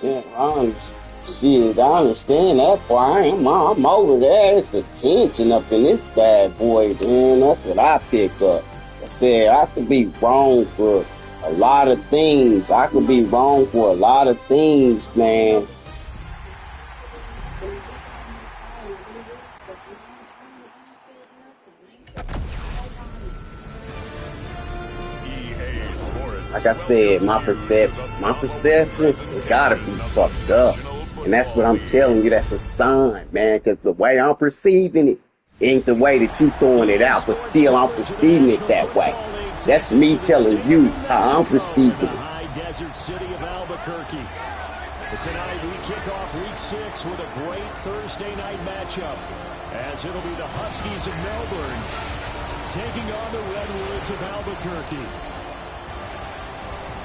Yeah, shit, I understand that part. I'm over there. It's the tension up in this bad boy, man. That's what I picked up. I said I could be wrong for a lot of things. I could be wrong for a lot of things, man. Like I said, my perception has gotta be fucked up. And that's what I'm telling you, that's a sign, man, because the way I'm perceiving it ain't the way that you throwing it out, but still I'm perceiving it that way. That's me telling you how I'm perceiving it. High desert city of Albuquerque. Tonight we kick off week 6 with a great Thursday night matchup, as it'll be the Huskies of Melbourne taking on the Redwoods of Albuquerque.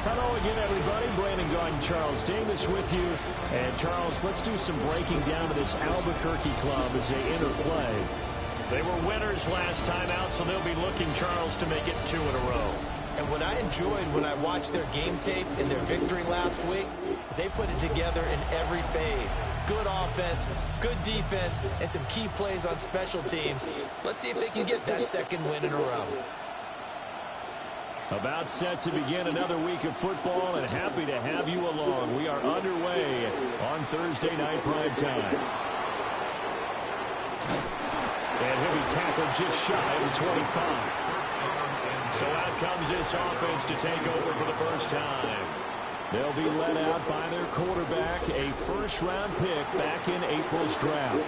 Hello again, everybody. Brandon Gordon, Charles Davis with you. And, Charles, let's do some breaking down of this Albuquerque club as they interplay. They were winners last time out, so they'll be looking, Charles, to make it 2 in a row. And what I enjoyed when I watched their game tape in their victory last week is they put it together in every phase. Good offense, good defense, and some key plays on special teams. Let's see if they can get that 2nd win in a row. About set to begin another week of football, and happy to have you along. We are underway on Thursday night prime time. And he'll be tackled just shy of the 25. So out comes this offense to take over for the first time. They'll be led out by their quarterback, a first-round pick back in April's draft.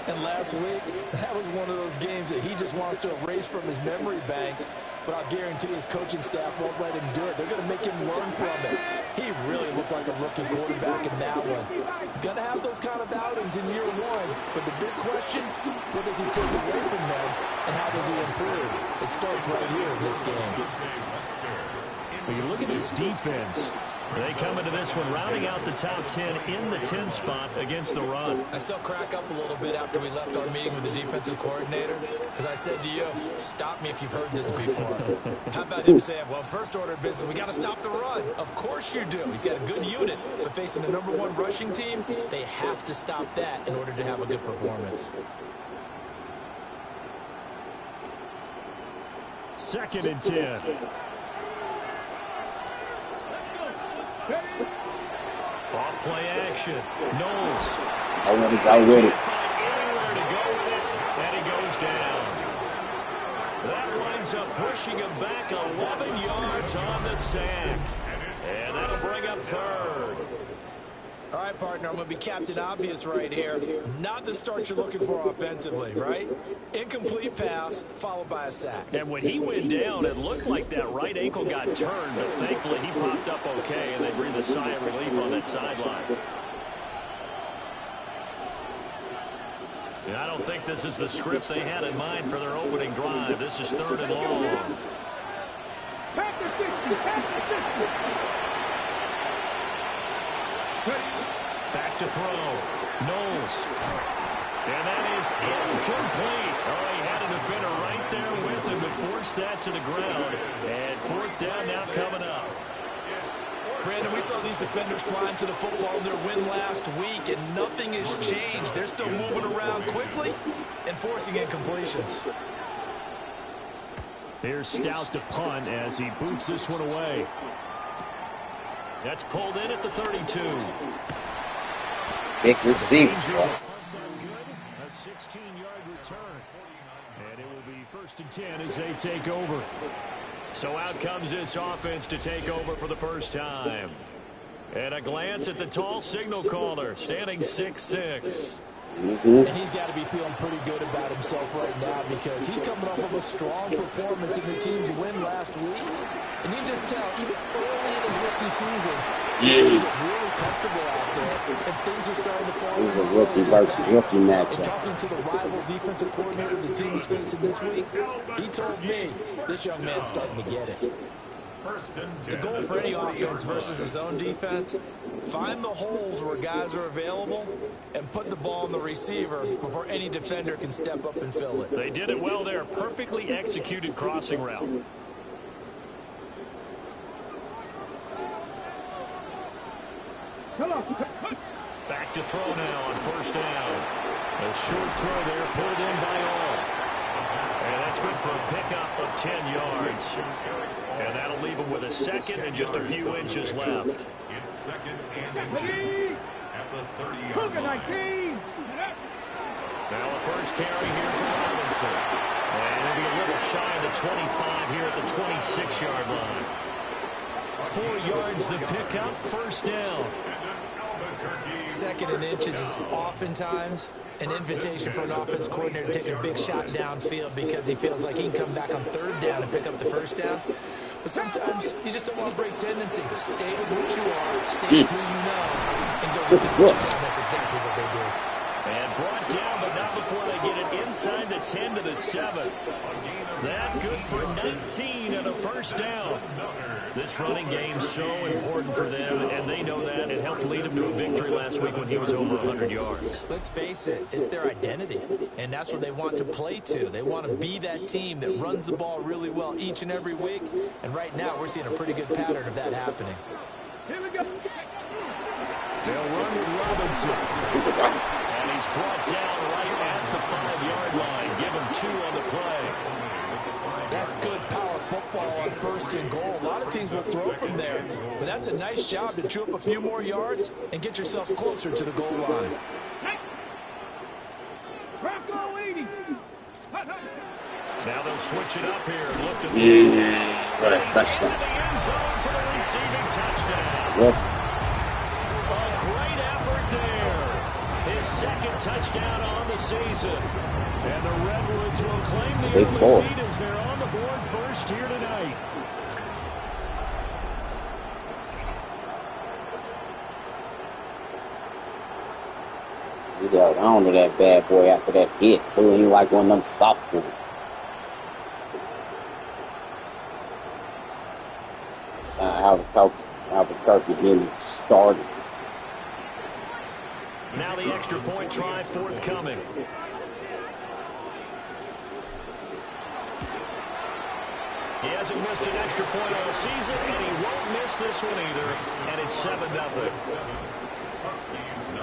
And last week, that was one of those games that he just wants to erase from his memory banks. But I'll guarantee his coaching staff won't let him do it. They're going to make him learn from it. He really looked like a rookie quarterback in that one. He's going to have those kind of outings in year 1. But the big question, what does he take away from them, and how does he improve? It starts right here in this game. When you look at this defense, they come into this one rounding out the top 10 in the 10 spot against the run. I still crack up a little bit after we left our meeting with the defensive coordinator, because I said to you, stop me if you've heard this before. How about him saying, well, first order of business, we got to stop the run. Of course you do. He's got a good unit, but facing the #1 rushing team, they have to stop that in order to have a good performance. 2nd and 10. Off play action. Knowles. Already. Anywhere to go with it, and he goes down. That winds up pushing him back 11 yards on the sack. And that'll bring up 3rd. All right, partner, I'm going to be Captain Obvious right here. Not the start you're looking for offensively, right? Incomplete pass, followed by a sack. And when he went down, it looked like that right ankle got turned, but thankfully he popped up okay, and they breathed a sigh of relief on that sideline. And I don't think this is the script they had in mind for their opening drive. This is 3rd and long. Back to throw. Knowles. And that is incomplete. Oh, he had a defender right there with him to force that to the ground. And 4th down now coming up. Brandon, we saw these defenders flying to the football in their win last week, and nothing has changed. They're still moving around quickly and forcing incompletions. Here's Stout to punt as he boots this one away. That's pulled in at the 32. Big receiver. A 16-yard return. And it will be 1st and 10 as they take over. So out comes this offense to take over for the first time. And a glance at the tall signal caller, standing 6'6". And he's got to be feeling pretty good about himself right now, because he's coming up with a strong performance in the team's win last week. And you just tell, even early in his rookie season, he's going to get really comfortable out there, and things are starting to fall. It was a rookie versus rookie matchup. Talking to the rival defensive coordinator the team is facing this week, he told me this young man's starting to get it. The goal for any offense versus his own defense, find the holes where guys are available and put the ball in the receiver before any defender can step up and fill it. They did it well there. Perfectly executed crossing route. Back to throw now on first down. A short throw there, pulled in by all. And that's good for a pickup of 10 yards. And that'll leave him with a second and just a few inches left. It's second and inches at the 30-yard line. Now a first carry here for Robinson. And it'll be a little shy of the 25 here at the 26-yard line. 4 yards the pickup, first down. Second and inches is oftentimes an invitation for an offense coordinator to take a big shot downfield because he feels like he can come back on third down and pick up the first down. But sometimes you just don't want to break tendency. Stay with what you are, stay with who you know, and go get the first. That's exactly what they did. And brought down, but not before they get it inside the 10 to the 7. That good for 19 and a first down. This running game's so important for them, and they know that. It helped lead them to a victory last week when he was over 100 yards. Let's face it, it's their identity, and that's what they want to play to. They want to be that team that runs the ball really well each and every week, and right now we're seeing a pretty good pattern of that happening. Here we go. They'll run with Robinson. And he's brought down right at the 5-yard line. Give him 2 on the play. That's good power football on first and goal. A lot of teams will throw from there, but that's a nice job to chew up a few more yards and get yourself closer to the goal line. Now they'll switch it up here and look to throw. What a touchdown. The end zone for the receiving touchdown. Yep. A great effort there. His second touchdown on the season. And the Redwoods will claim the early lead as they're on the board first here tonight. He got on to that bad boy after that hit, so he ain't like one of them soft ones. Albuquerque getting started. Now the extra point try forthcoming. He hasn't missed an extra point all season, and he won't miss this one either. And it's 7-0.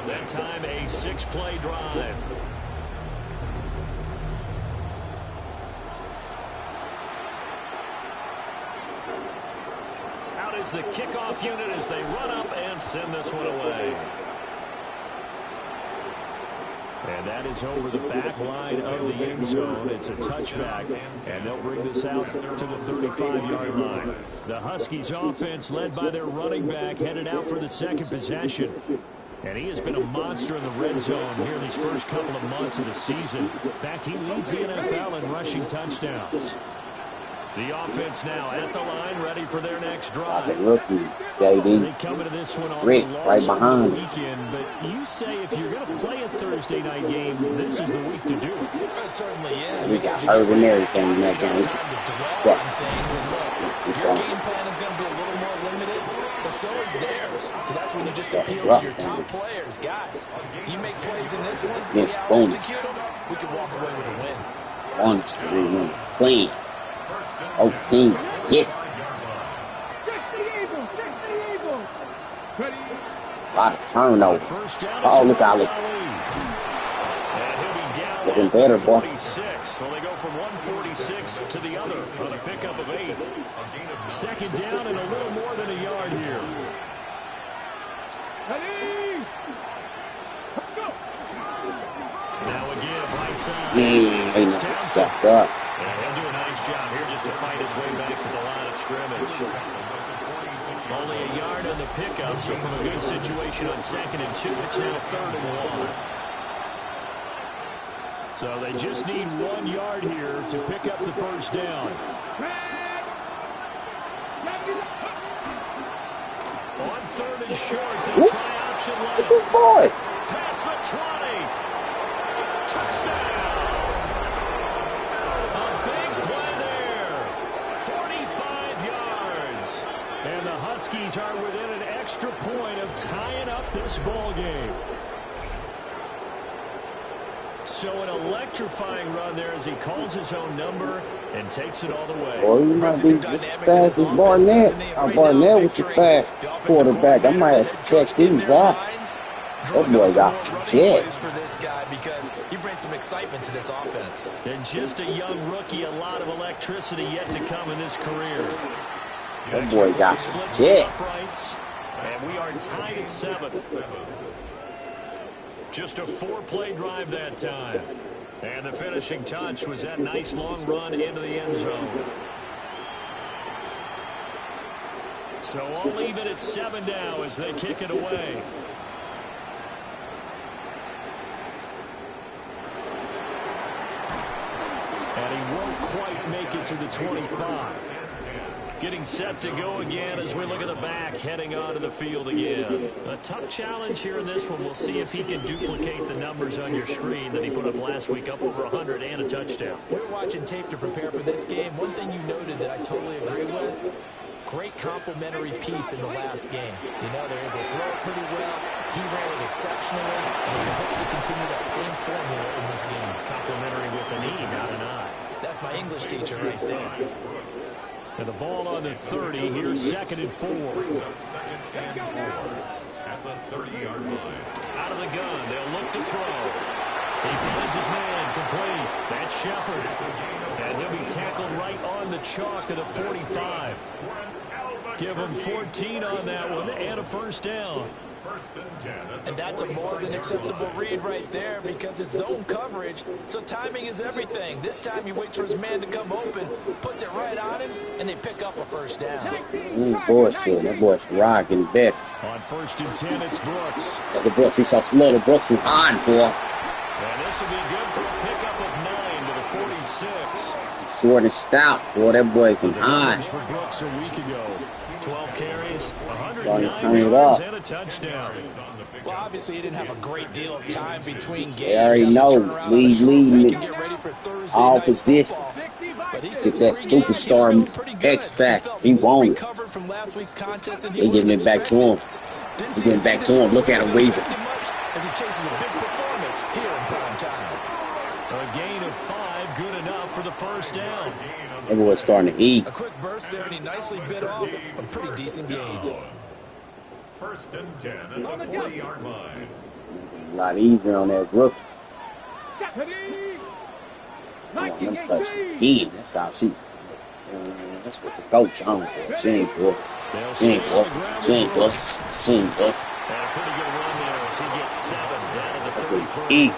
That time a 6-play drive. Out is the kickoff unit as they run up and send this one away. And that is over the back line of the end zone. It's a touchback, and they'll bring this out to the 35-yard line. The Huskies offense led by their running back headed out for the second possession. And he has been a monster in the red zone here these first couple of months of the season. In fact, he leads the NFL in rushing touchdowns. The offense now at the line, ready for their next drive. Rookie, JD. They come into this one on Rick, the right behind. weekend, but you say if you're going to play a Thursday night game, this is the week to do it. It certainly is. We got hurt and everything in that game. Your game plan is going to be a little more limited, but so is theirs. So that's when you just appeal to your top players. Guys, you make plays in this one, Yes, bonus. we could walk away with a win. Bonus, clean. Oh, teams hit. A lot of turnover. Oh, look out. Looking better, boy. So they go from 146 to the other on a pickup of 8. Second down and a little more than a yard here. Now again, right side. They not stepped up. And he'll do a nice job here just to fight his way back to the line of scrimmage. Only a yard on the pickup, so from a good situation on 2nd and 2, it's now 3rd and 1. So they just need 1 yard here to pick up the first down. On 3rd and short, they'll try option left. Good boy. Past the 20. Touchdown. A big play there. 45 yards. And the Huskies are within an extra point of tying up this ball game. So an electrifying run there as he calls his own number and takes it all the way. Boy, you might be just as fast as Barnett. Barnett was the fast quarterback. I might have to check these out. That boy got some jets. For this guy because he brings some excitement to this offense. And just a young rookie, a lot of electricity yet to come in this career. That boy got some jets. And we are tied at 7. Just a 4-play drive that time. And the finishing touch was that nice long run into the end zone. So I'll leave it at 7 now as they kick it away. And he won't quite make it to the 25. Getting set to go again as we look at the back, heading onto the field again. A tough challenge here in this one. We'll see if he can duplicate the numbers on your screen that he put up last week, up over 100 and a touchdown. We're watching tape to prepare for this game. One thing you noted that I totally agree with, great complementary piece in the last game. You know, they're able to throw it pretty well. He ran it exceptionally, and we hope to continue that same formula in this game. Complimentary with an E, not an I. That's my English teacher right there. And the ball on the 30. Here's 2nd and 4. At the 30-yard line. Out of the gun. They'll look to throw. He finds his man complete. That's Shepard. And he'll be tackled right on the chalk of the 45. Give him 14 on that one and a first down. And that's a more than acceptable read right there because it's zone coverage, so timing is everything. This time he waits for his man to come open, puts it right on him, and they pick up a first down. Bullshit. That boy's rocking back. On 1st and 10, it's Brooks. Look at Brooks. He's so little. Brooks is on, boy. And this will be good for a pickup of 9 to the 46. Short and stout, boy. That boy can hide. For Brooks a week ago. 12 carries, Turn 109 it yards, up. and a touchdown. Well, obviously he didn't have a great deal of time between games. They already know. Leading all positions. Get that superstar X Factor. He won't. They giving it back to him. They giving it back to him. Look at him, Weezer. As he chases a big performance here in prime time. A gain of 5, good enough for the first down. Everyone's starting to eat. A quick burst there, and he nicely bit off a pretty decent gain. 1st and 10 at the 40-yard line. A lot easier on that rookie. Them touch again. That's how she. That's what the coach on for. She ain't good. She ain't good. She ain't good. She ain't good. And a pretty good run there as he gets 7 down to the 34. Eat.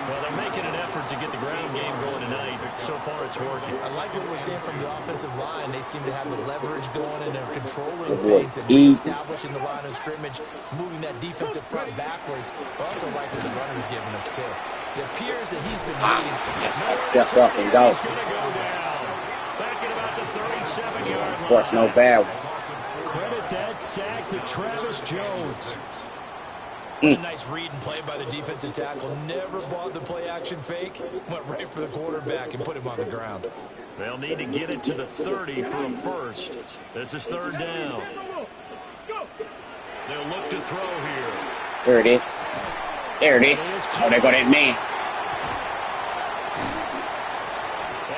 Well, they're making an effort to get the ground game going tonight. So far, it's working. I like what we're seeing from the offensive line. They seem to have the leverage going, and they're controlling boy, things and reestablishing the line of scrimmage, moving that defensive front backwards. But also like what the runner's giving us, too. It appears that he's been waiting. Step up and go. He's going to go down. Back at about the 37-yard line. Of course, no bad one. Credit that sack to Travis Jones. A nice read and play by the defensive tackle. Never bought the play-action fake. Went right for the quarterback and put him on the ground. They'll need to get it to the 30 for a first. This is 3rd down. They'll look to throw here. There it is. There it is. Oh, there go that man.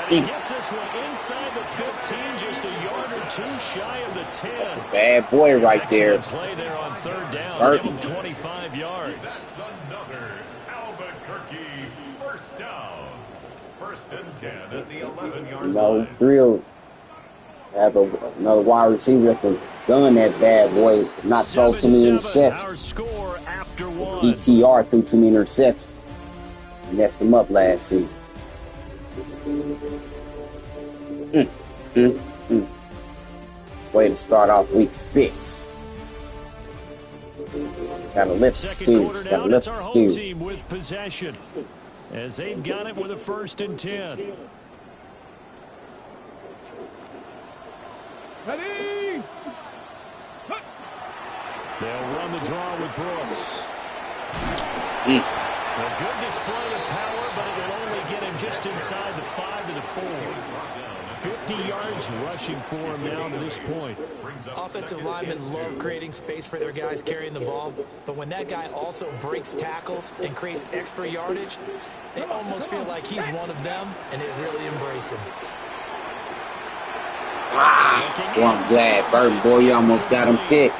And he gets this one inside the 15, just a yard or 2 shy of the 10. That's a bad boy right there. Play there on 3rd down. Give him 25 yards. That's another Albuquerque first down. 1st and 10 at the 11-yard line. Thrill. Have another wide receiver that can gun that bad boy, not throw too many interceptions. Our score after 1. ETR threw too many interceptions. Messed him up last season. Way to start off week 6. Gotta lift the skills. Gotta lift the skills. Team with possession as they've got it with a 1st and 10. Ready? They'll run the draw with Brooks. A good display of power, but it will only get him just inside the 5 to the 4. 50 yards rushing for him now to this point. Offensive linemen love creating space for their guys carrying the ball, but when that guy also breaks tackles and creates extra yardage, they almost feel like he's one of them, and they really embrace him. Well, I'm glad, Burton, boy, you almost got him picked.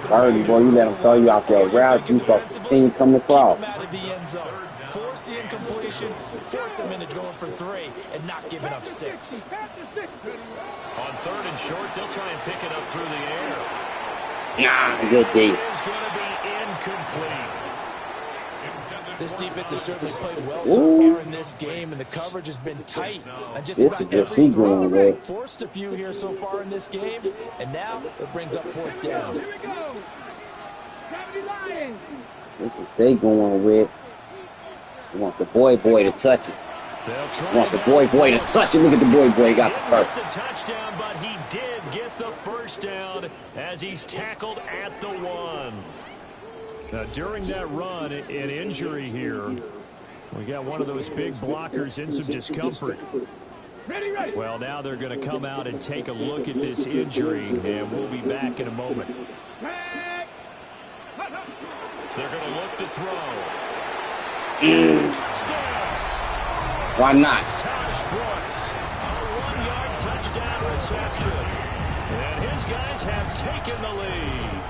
Burton, boy, you let him throw you off your route. You got some team coming across. Keep him out of the end zone. Force the incompletion, force him into going for 3, and not giving up 6. On 3rd and short, they'll try and pick it up through the air. Nah, good D. It's going to be incomplete. This defense has certainly played well so far in this game, and the coverage has been tight. And just This is about what she going with. forced a few here so far in this game, and now it brings up 4th down. This is what they going with. You want the boy to touch it. You want the boy to touch it. Look at the boy got the first. The touchdown, but he did get the first down as he's tackled at the 1. Now, during that run, an injury here. We got one of those big blockers in some discomfort. Well, now they're going to come out and take a look at this injury, and we'll be back in a moment. They're going to look to throw. Touchdown! Why not? Tosh Brooks, a 1-yard touchdown reception. And his guys have taken the lead.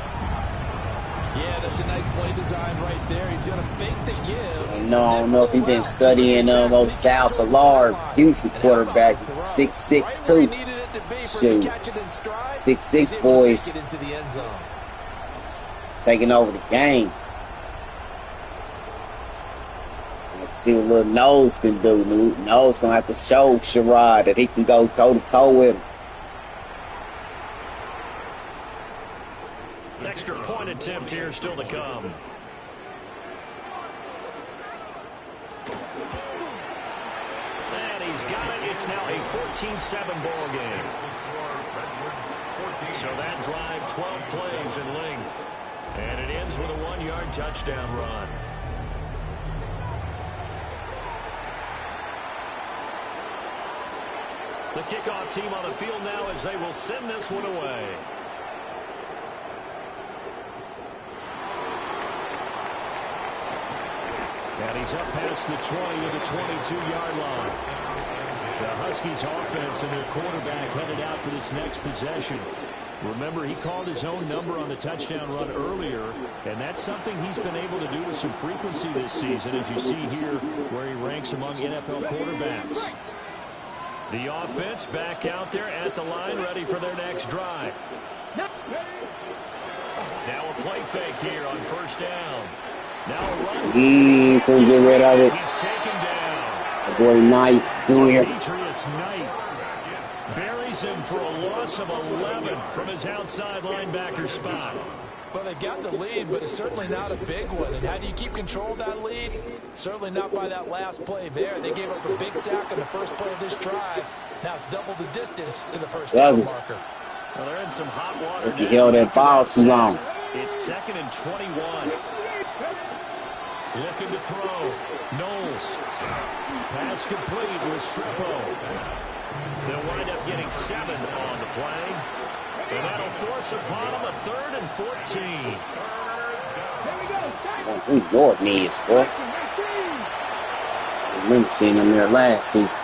Yeah, that's a nice play design right there. He's going to fake the give. No, I don't know if he's been studying old South Allard, Houston quarterback, 6'6" too. Shoot, 6'6" boys taking over the game. Let's see what little Nose can do. Nose gonna have to show Sherrod that he can go toe to toe with him. Extra point attempt here still to come. And he's got it. It's now a 14-7 ball game. So that drive, 12 plays in length. And it ends with a 1-yard touchdown run. The kickoff team on the field now as they will send this one away. And he's up past the 20 to the 22-yard line. The Huskies offense and their quarterback headed out for this next possession. Remember, he called his own number on the touchdown run earlier, and that's something he's been able to do with some frequency this season, as you see here where he ranks among NFL quarterbacks. The offense back out there at the line, ready for their next drive. Now a play fake here on 1st down. Now a run. Couldn't get rid of it. He's taken down. The boy Knight Jr. Demetrius Knight buries him for a loss of 11 from his outside linebacker spot. Well, they got the lead, but it's certainly not a big one. And how do you keep control of that lead? Certainly not by that last play there. They gave up a big sack on the first play of this drive. Now it's double the distance to the first down marker. Well, they're in some hot water. He held that ball too long. It's 2nd and 21. Looking to throw. Knowles. Pass complete with Strippo. They'll wind up getting 7 on the play. And that'll force upon them a 3rd and 14. Who York needs, boy? I remember seeing them there last season.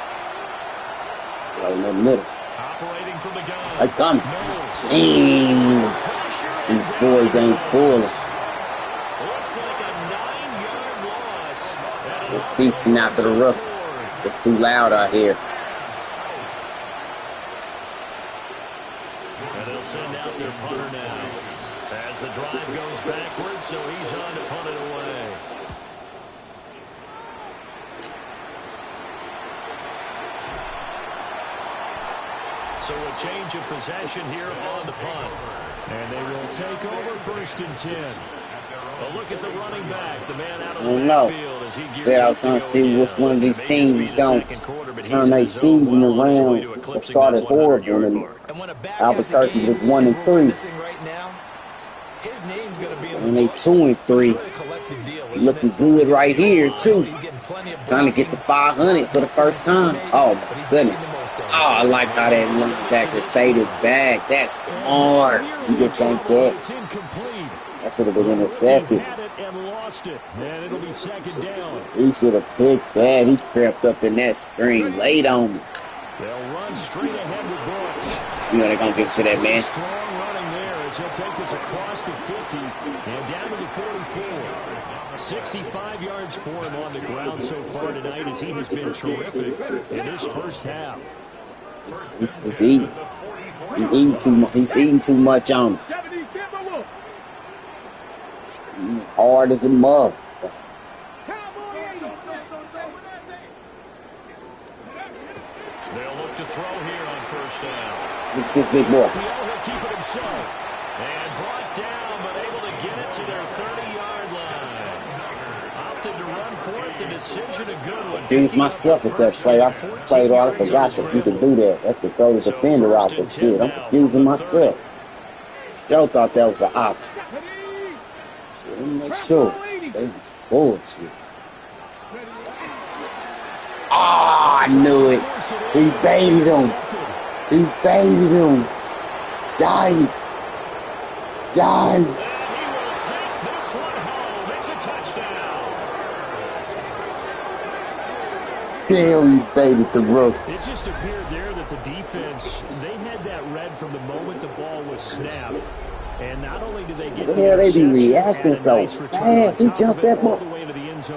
Right in the middle. Operating from the gun. They coming. Damn. These boys ain't fooling. Looks like a 9-yard loss. They're feasting after the roof. It's too loud out here. And they'll send out their punter now. As the drive goes backwards, so he's on to punt it away. So a change of possession here on the punt. And they will take over 1st and 10. A look at the running back, the man out of the backfield as he gears Said I was trying to see which one of these teams is going to turn their season around. It started horrible, and Albuquerque was 1-3. Right now, His name's going to be in And the they books. 2 and 3. Really a collective deal, Looking it? good right here, too. He's getting plenty of Trying to get the 500 for the first time. Oh, my goodness. Oh, I like how that linebacker faded back. That's smart. You just don't get. That should have been intercepted. And it'll be second down. He should have picked that. He crept up in that screen late on me. They'll run straight ahead with Brooks. You know they're going to give it to that man. Strong running there as he'll take this across the 50 and down to the 44. 65 yards for him on the ground so far tonight as he has been terrific in his first half. He's eating. He's eating too much on him. Hard as a mug. They'll look to throw here on first down. Look at this big boy. He'll keep it himself. And brought down, but able to get it to their 30-yard line. Opted to run for it. The decision a good one. Confused myself with that play. I played I forgot that you could do that. That's to throw the defender out the shit. I'm confusing myself. Still thought that was an option. Let me make sure. That was bullshit. Oh, I knew it. He baited him. He baited him. Yikes. Yikes. He will take this one home. It's a touchdown. Damn, he baited the rookie. It just appeared there that the defense, they had that read from the moment the ball was snapped. And not only did they get the Yeah, they be interception, reacting so nice fast. He jumped that ball.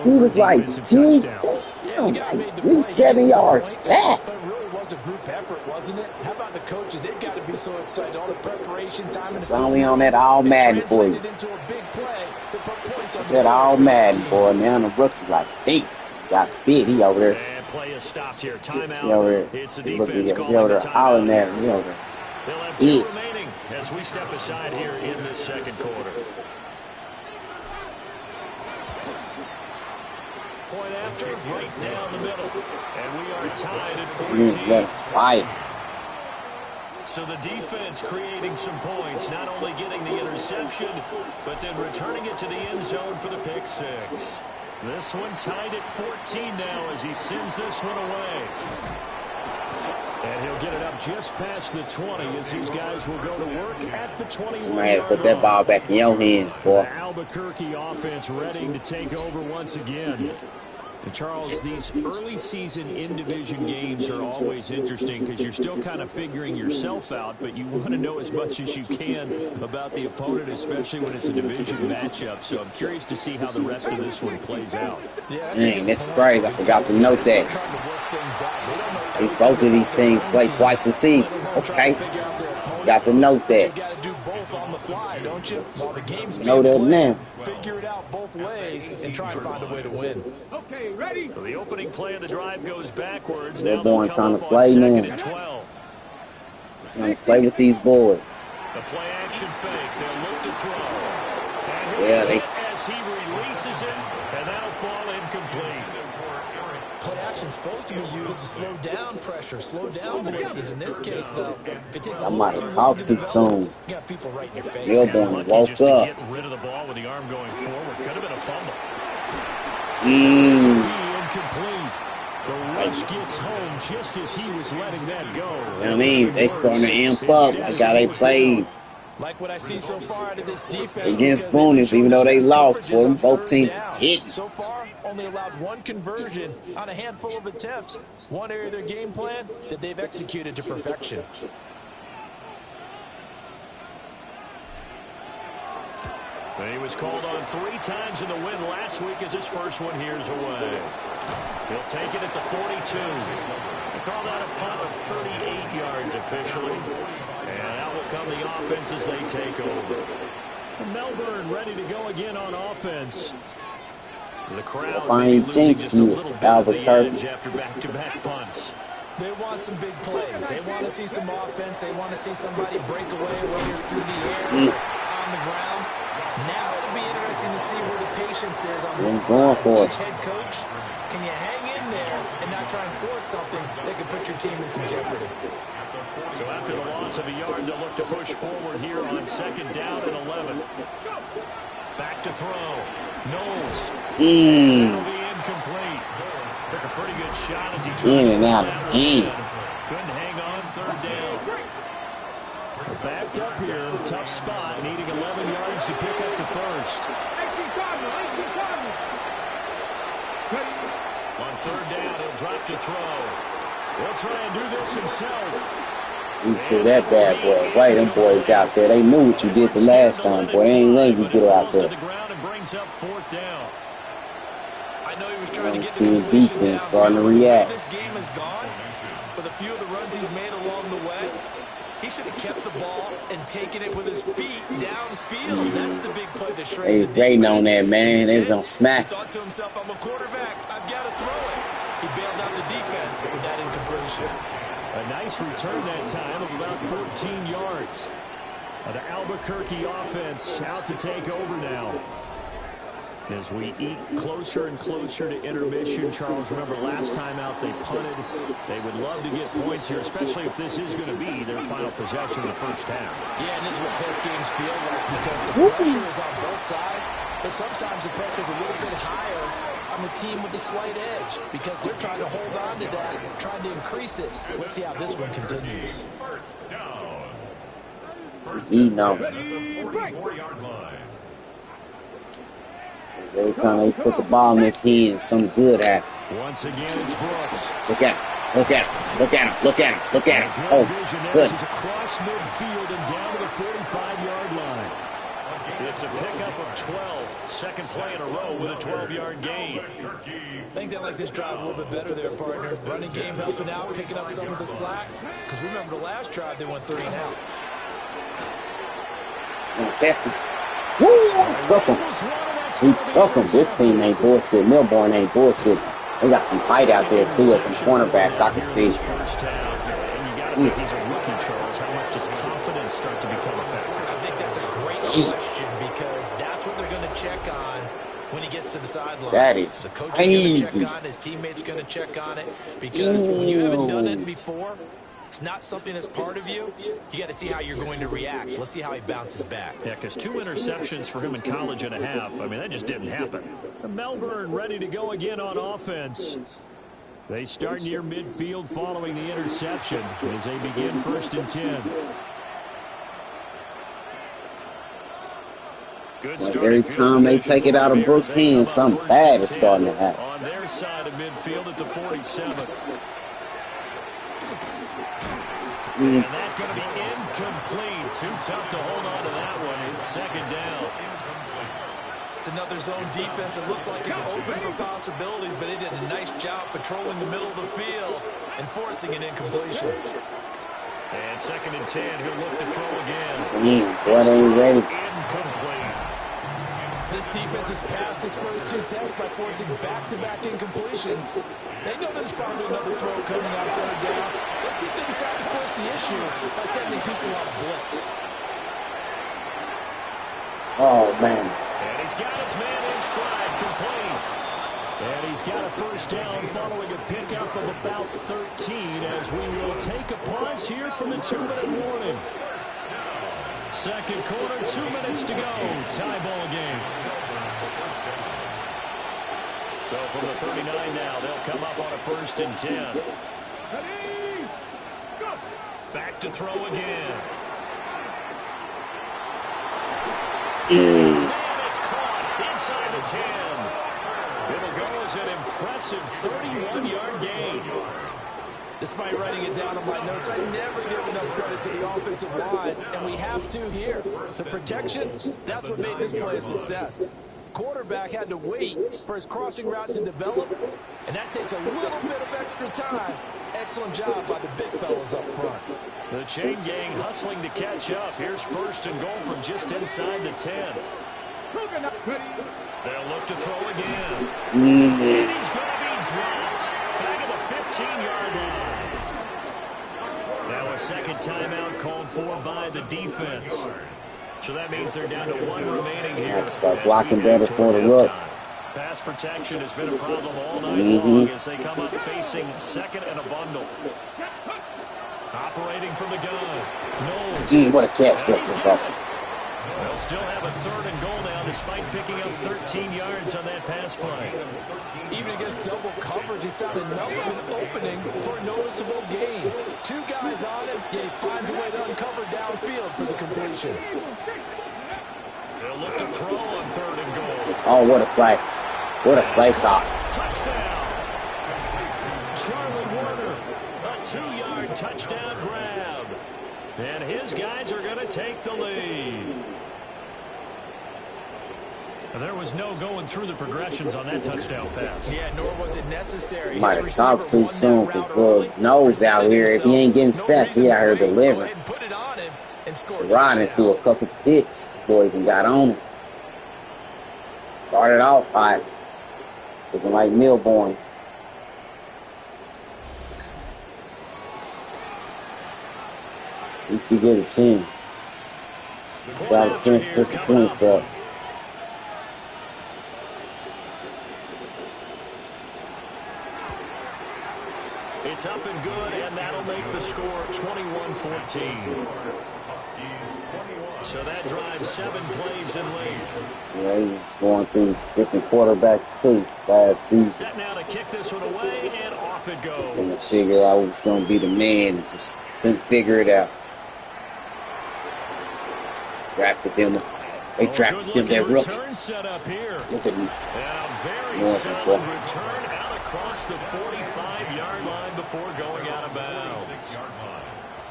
He was like 10 down, at least 7 yards back. But it really was a group effort, wasn't it? How about the coaches? They've got to be so excited. All the preparation time. It's only on that all Madden for you. I said all Madden boy. Now the rookie like, hey, got big. He over there. And play is stopped here. Timeout. He over there. It's the He defense calling over the there hollering at him. He over there. They'll have two remaining as we step aside here in this second quarter. Point after, right down the middle. And we are tied at 14. Right. So the defense creating some points, not only getting the interception, but then returning it to the end zone for the pick six. This one tied at 14 now as he sends this one away. And he'll get it up just past the 20 as these guys will go to work at the 21. You might have to put that ball back in your hands, boy. The Albuquerque offense ready to take over once again. And Charles, these early season in-division games are always interesting because you're still kind of figuring yourself out, but you want to know as much as you can about the opponent, especially when it's a division matchup. So I'm curious to see how the rest of this one plays out. Dang, that's crazy. I forgot to note that. Both of these teams play twice a season. Okay. Got to note that. Don't you? While the game's know that now. Figure it out both ways and try and find a way to win. Okay, ready? So the opening play of the drive goes backwards. They're now born trying to play now. Trying to play with these boys. The play action fake. They'll look to throw. Yeah, they. As he releases it, and that'll fall incomplete. Play action supposed to be used to slow down pressure, slow down blitzes. In this case, though, if it takes a I might have talked too soon. You got people right in your face. Melbourne woke just to up. get rid of the ball with the arm going forward. Could have been a fumble. Incomplete. The rush gets home just as he was letting that go. I mean, they starting to amp up like how they played Like what I see so far out of this defense against Spooners, even though they lost for them. Both teams was hitting. So far, only allowed one conversion on a handful of attempts. One area of their game plan that they've executed to perfection. He was called on 3 times in the win last week as his first one here's away. He'll take it at the 42. They call that a punt of 38 yards officially. And out will come the offense as they take over. Melbourne ready to go again on offense. The crowd Fine jinx you, Albuquerque. after back-to-back punts. They want some big plays. They want to see some offense. They want to see somebody break away, whether it's through the air or on the ground. Now it'll be interesting to see where the patience is on Going both sides. for it. Each head coach, can you hang in there and not try and force something that could put your team in some jeopardy? So after the loss of a yard, they'll look to push forward here on 2nd down and 11. Back to throw. Knowles. That'll be incomplete. Took a pretty good shot as he tried In to and out get of that team. one. Couldn't hang on 3rd down. Backed up here, tough spot, needing 11 yards to pick up the first. On 3rd down, he'll drop to throw. He'll try and do this himself. You threw that bad boy. Right, them boys out there. They knew what you did the last time, boy. They ain't letting you get out there. I know he was trying to get the See the completion defense down. starting to The way react. this game is gone, with a few of the runs he's made along the way, he should have kept the ball and taken it with his feet downfield. That's the big play that shreds They the waiting on defense. that, man. They was gonna Instead, smack. he thought to himself, I'm a quarterback. I've got to throw it. He bailed out the defense with that incompletion. A nice return that time of about 14 yards. The Albuquerque offense out to take over now. As we eat closer and closer to intermission, Charles, remember last time out they punted. They would love to get points here, especially if this is going to be their final possession of the first half. Yeah, and this is what close games feel like because the pressure is on both sides, but sometimes the pressure is a little bit higher on the team with the slight edge because they're trying to hold on to that, trying to increase it. Let's see how this one continues. First down. Eating on. 44-yard line. Every time they put the ball in his hands, something good happens. Once again, it's Brooks. Look at him. Look at him. Look at him. Look at him. Look at him. Oh, Good. good. He's across midfield and down to the 45-yard line. It's a pickup of 12. Second play in a row with a 12-yard gain. I think they like this drive a little bit better there, partner. Running game helping out, picking up some of the slack. Because remember the last drive, they went 3 and out. Test him. Woo! Took him. He took him. This team ain't bullshit. Melbourne ain't bullshit. They got some height out there, too, at the cornerbacks. I can see. First half, and you got to think he's a rookie, Charles. How much does confidence start to become a factor? I think that's a great question because that's what they're going to check on when he gets to the sideline. That is the coach is going to crazy. check on it, his teammates going to check on it because when you haven't done it before, it's not something that's part of you. You got to see how you're going to react. Let's see how he bounces back. Yeah, because 2 interceptions for him in college and a half. I mean, that just didn't happen. Melbourne ready to go again on offense. They start near midfield following the interception as they begin 1st and 10. Good Like start. every time they take it out of Brooks' hands, something bad is starting to happen. On their side of midfield at the 47. And that's going to be incomplete. Too tough to hold on to that one. It's 2nd down. It's another zone defense. It looks like it's open for possibilities, but they did a nice job patrolling the middle of the field and forcing an incompletion. And 2nd and 10. He'll look to throw again. Boy, they ain't ready. Incomplete. This defense has passed its first 2 tests by forcing back-to-back incompletions. They know there's probably another throw coming out 3rd down. Let's see if they decide to force the issue by sending people on blitz. Oh, man. And he's got his man in stride, complete. And he's got a 1st down following a pickup of about 13 as we will take a pause here from the 2-minute warning. 2nd quarter, 2 minutes to go. Tie ball game. So from the 39 now, they'll come up on a 1st and 10. Back to throw again. And it's caught inside the 10. It'll go as an impressive 31-yard gain. Despite writing it down on my notes, I never give enough credit to the offensive line, and we have to here. The protection, that's what made this play a success. Quarterback had to wait for his crossing route to develop, and that takes a little bit of extra time. Excellent job by the big fellas up front. The chain gang hustling to catch up. Here's 1st and goal from just inside the 10. They'll look to throw again. And he's going to be dropped back at the 15-yard line. Now a 2nd timeout called for by the defense. So that means they're down to 1 remaining here. That's blocking better for the look. Pass protection has been a problem all night long as they come up facing second and a bundle. Operating from the gun. Knowles. What a catch. They'll still have a 3rd and goal now despite picking up 13 yards on that pass play. Even against double coverage, he found an opening for a noticeable gain. 2 guys on him, yet he finds a way to uncover downfield for the completion. They'll look to throw on 3rd and goal. Oh, what a play. What a play call. Touchdown. Charlie Warner, a 2-yard touchdown grab. And his guys are going to take the lead. And there was no going through the progressions on that touchdown pass. Yeah, nor was it necessary. Might have talked too soon because Knowles out here, if he ain't getting set, he out here delivering. Riding through a couple picks, boys, and got on him. Started off hot. Looking like Melbourne. At least he get a chance. Got a chance to put the points up. It's up and good, and that'll make the score 21-14. So that drives 7 plays in length. Yeah, he's going through different quarterbacks too last season. Set now to kick this one away, and off it goes. And to figure out who's going to be the man, and just couldn't figure it out. Drafted him. They drafted him that rookie. Set up here. Look at him. And a very solid return out across the 45-yard line before going out of bounds.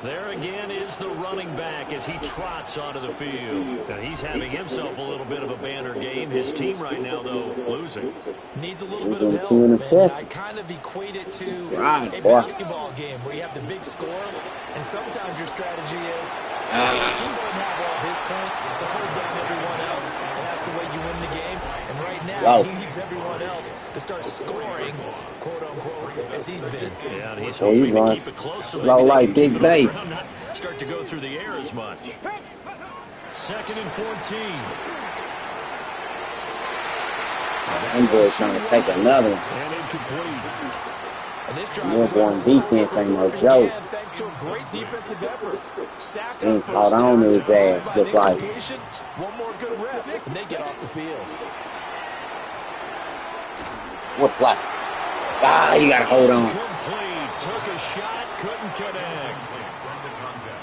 There again is the running back as he trots onto the field. Now he's having himself a little bit of a banner game. His team right now, though, losing. Needs a little bit of help. 2 interceptions. I kind of equate it to a basketball game where you have the big score, and sometimes your strategy is, okay, he doesn't have all his points. Let's hold down everyone else, and that's the way you win the game. And right now, he needs everyone else to start scoring, quote unquote, as he's been. Yeah, and he's hoping to keep it close so low like Big Bay. Not start to go through the air as much. 2nd and 14. Them boys trying to take another one. And incomplete. Melbourne defense ain't no joke. Thanks to a great defensive effort. He ain't caught on to his ass, look like. One more good rep, and they get off the field. What play? Ah, you gotta hold on. Complete. Took a shot, couldn't connect.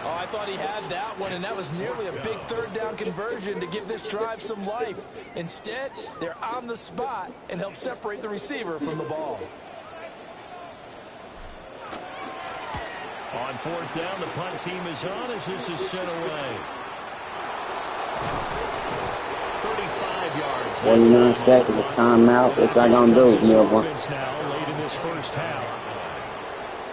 Oh, I thought he had that one, and that was nearly a big 3rd down conversion to give this drive some life. Instead, they're on the spot and help separate the receiver from the ball. On 4th down, the punt team is on as this is sent away. 35 yards. 49 seconds of timeout. What y'all gonna do, Melbourne? Now late in this first half.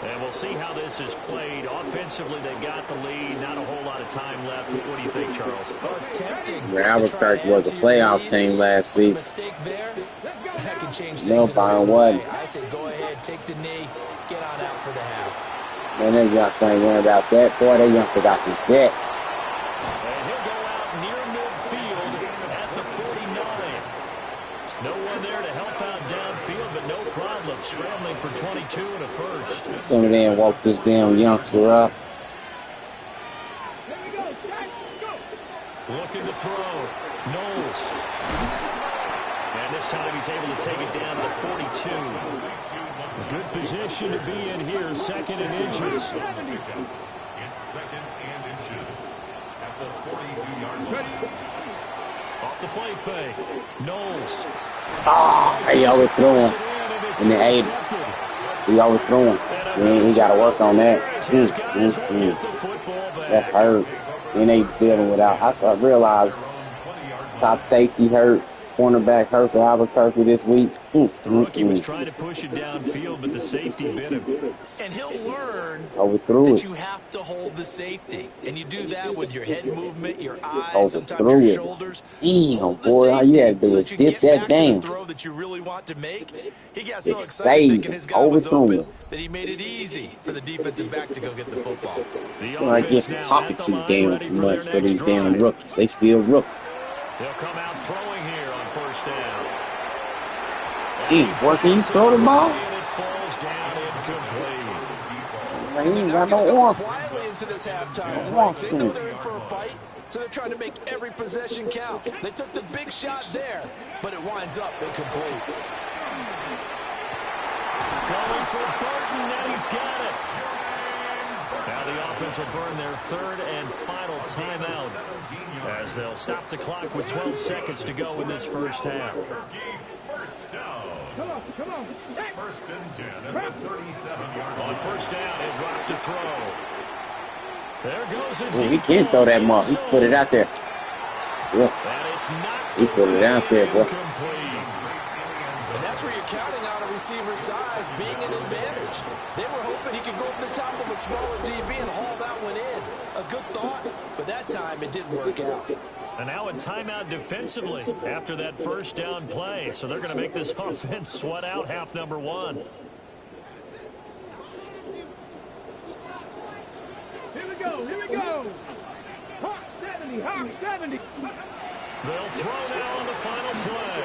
And we'll see how this is played. Offensively, they got the lead. Not a whole lot of time left. What do you think, Charles? Well, it's tempting. Albuquerque was a playoff team last season. Mistake there, that can change things. Melbourne wasn't. I say go ahead, take the knee, get on out for the half. Man, they youngsters ain't worried about that. Boy, they youngsters got some depth. And he'll go out near midfield at the 49. No one there to help out downfield, but no problem. Scrambling for 22 and a first. Some of them woke this damn youngster up. Looking to throw. Knowles. And this time he's able to take it down to the 42. Good position to be in here, 2nd and inches. It's 2nd and inches at the 42-yard line. Off the play fake. Knowles. He overthrew him. In the 8. He overthrew him. He got to work on that. That hurt. And they dealing without. I realized top safety hurt. cornerback hurt for Albuquerque this week. The rookie was trying to push it downfield, but the safety bit him. And he'll learn Overthrew that it. you have to hold the safety. And you do that with your head movement, your eyes, Overthrew sometimes your it. shoulders. Damn, Hold the boy, all you had to safety do so was that you can dip get that back to down. the throw that you really want to make. He got They so excited saved thinking him. his guy was Overthrew open him. that he made it easy for the defensive back to go get the football. That's what I get for talking too damn much for these damn rookies. They still rookies. They'll come out throwing here on first down. Where can you throw the ball? And it falls down incomplete. He ain't got no arm. Quietly into this halftime break. They know they're in for a fight, so they're trying to make every possession count. They took the big shot there, but it winds up incomplete. Going for Burton, and he's got it. Now the offense will burn their third and final timeout as they'll stop the clock with 12 seconds to go in this first half. First down. Come on. First and 10 at the 37-yard line. On first down, he'll drop to throw. There goes a He can't throw that ball. He put it out there. Yeah. And it's knocked He put it out there, boy. incomplete. And that's where you're counting on a receiver's size being an advantage. They were hoping he could go over the top of a smaller DB and haul that one in. A good thought, but that time it didn't work out. And now a timeout defensively after that first down play. So they're going to make this offense sweat out half number one. Here we go. Hawk 70. They'll throw now on the final play.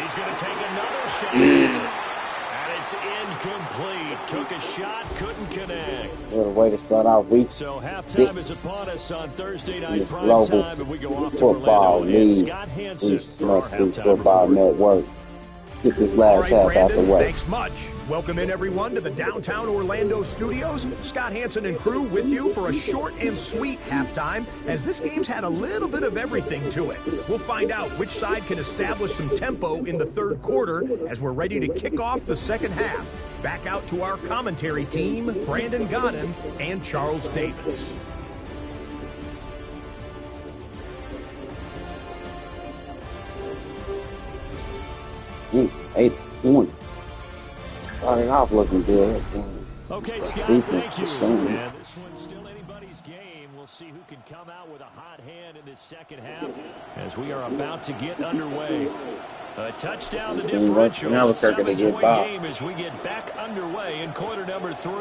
He's going to take another shot. And it's incomplete. Took a shot, couldn't connect. What a way to start out week. So halftime is upon us on Thursday night This prime global time, and we go off to football Orlando and league. Scott Hansen for our ReeceMustSee halftime Football report. Network. Get this All last right, half out the Brandon, way. thanks much. Welcome in, everyone, to the downtown Orlando studios. Scott Hansen and crew with you for a short and sweet halftime, as this game's had a little bit of everything to it. We'll find out which side can establish some tempo in the third quarter as we're ready to kick off the second half. Back out to our commentary team, Brandon Godden and Charles Davis. Hey, 20. Started off looking good. Okay, Scott, Defense thank you. is sound. And this one's still anybody's game. We'll see who can come out with a hot hand in this second half as we are about to get underway. A touchdown, the differential. Now A we're starting to get 7-point by. game as we get back underway in quarter number 3.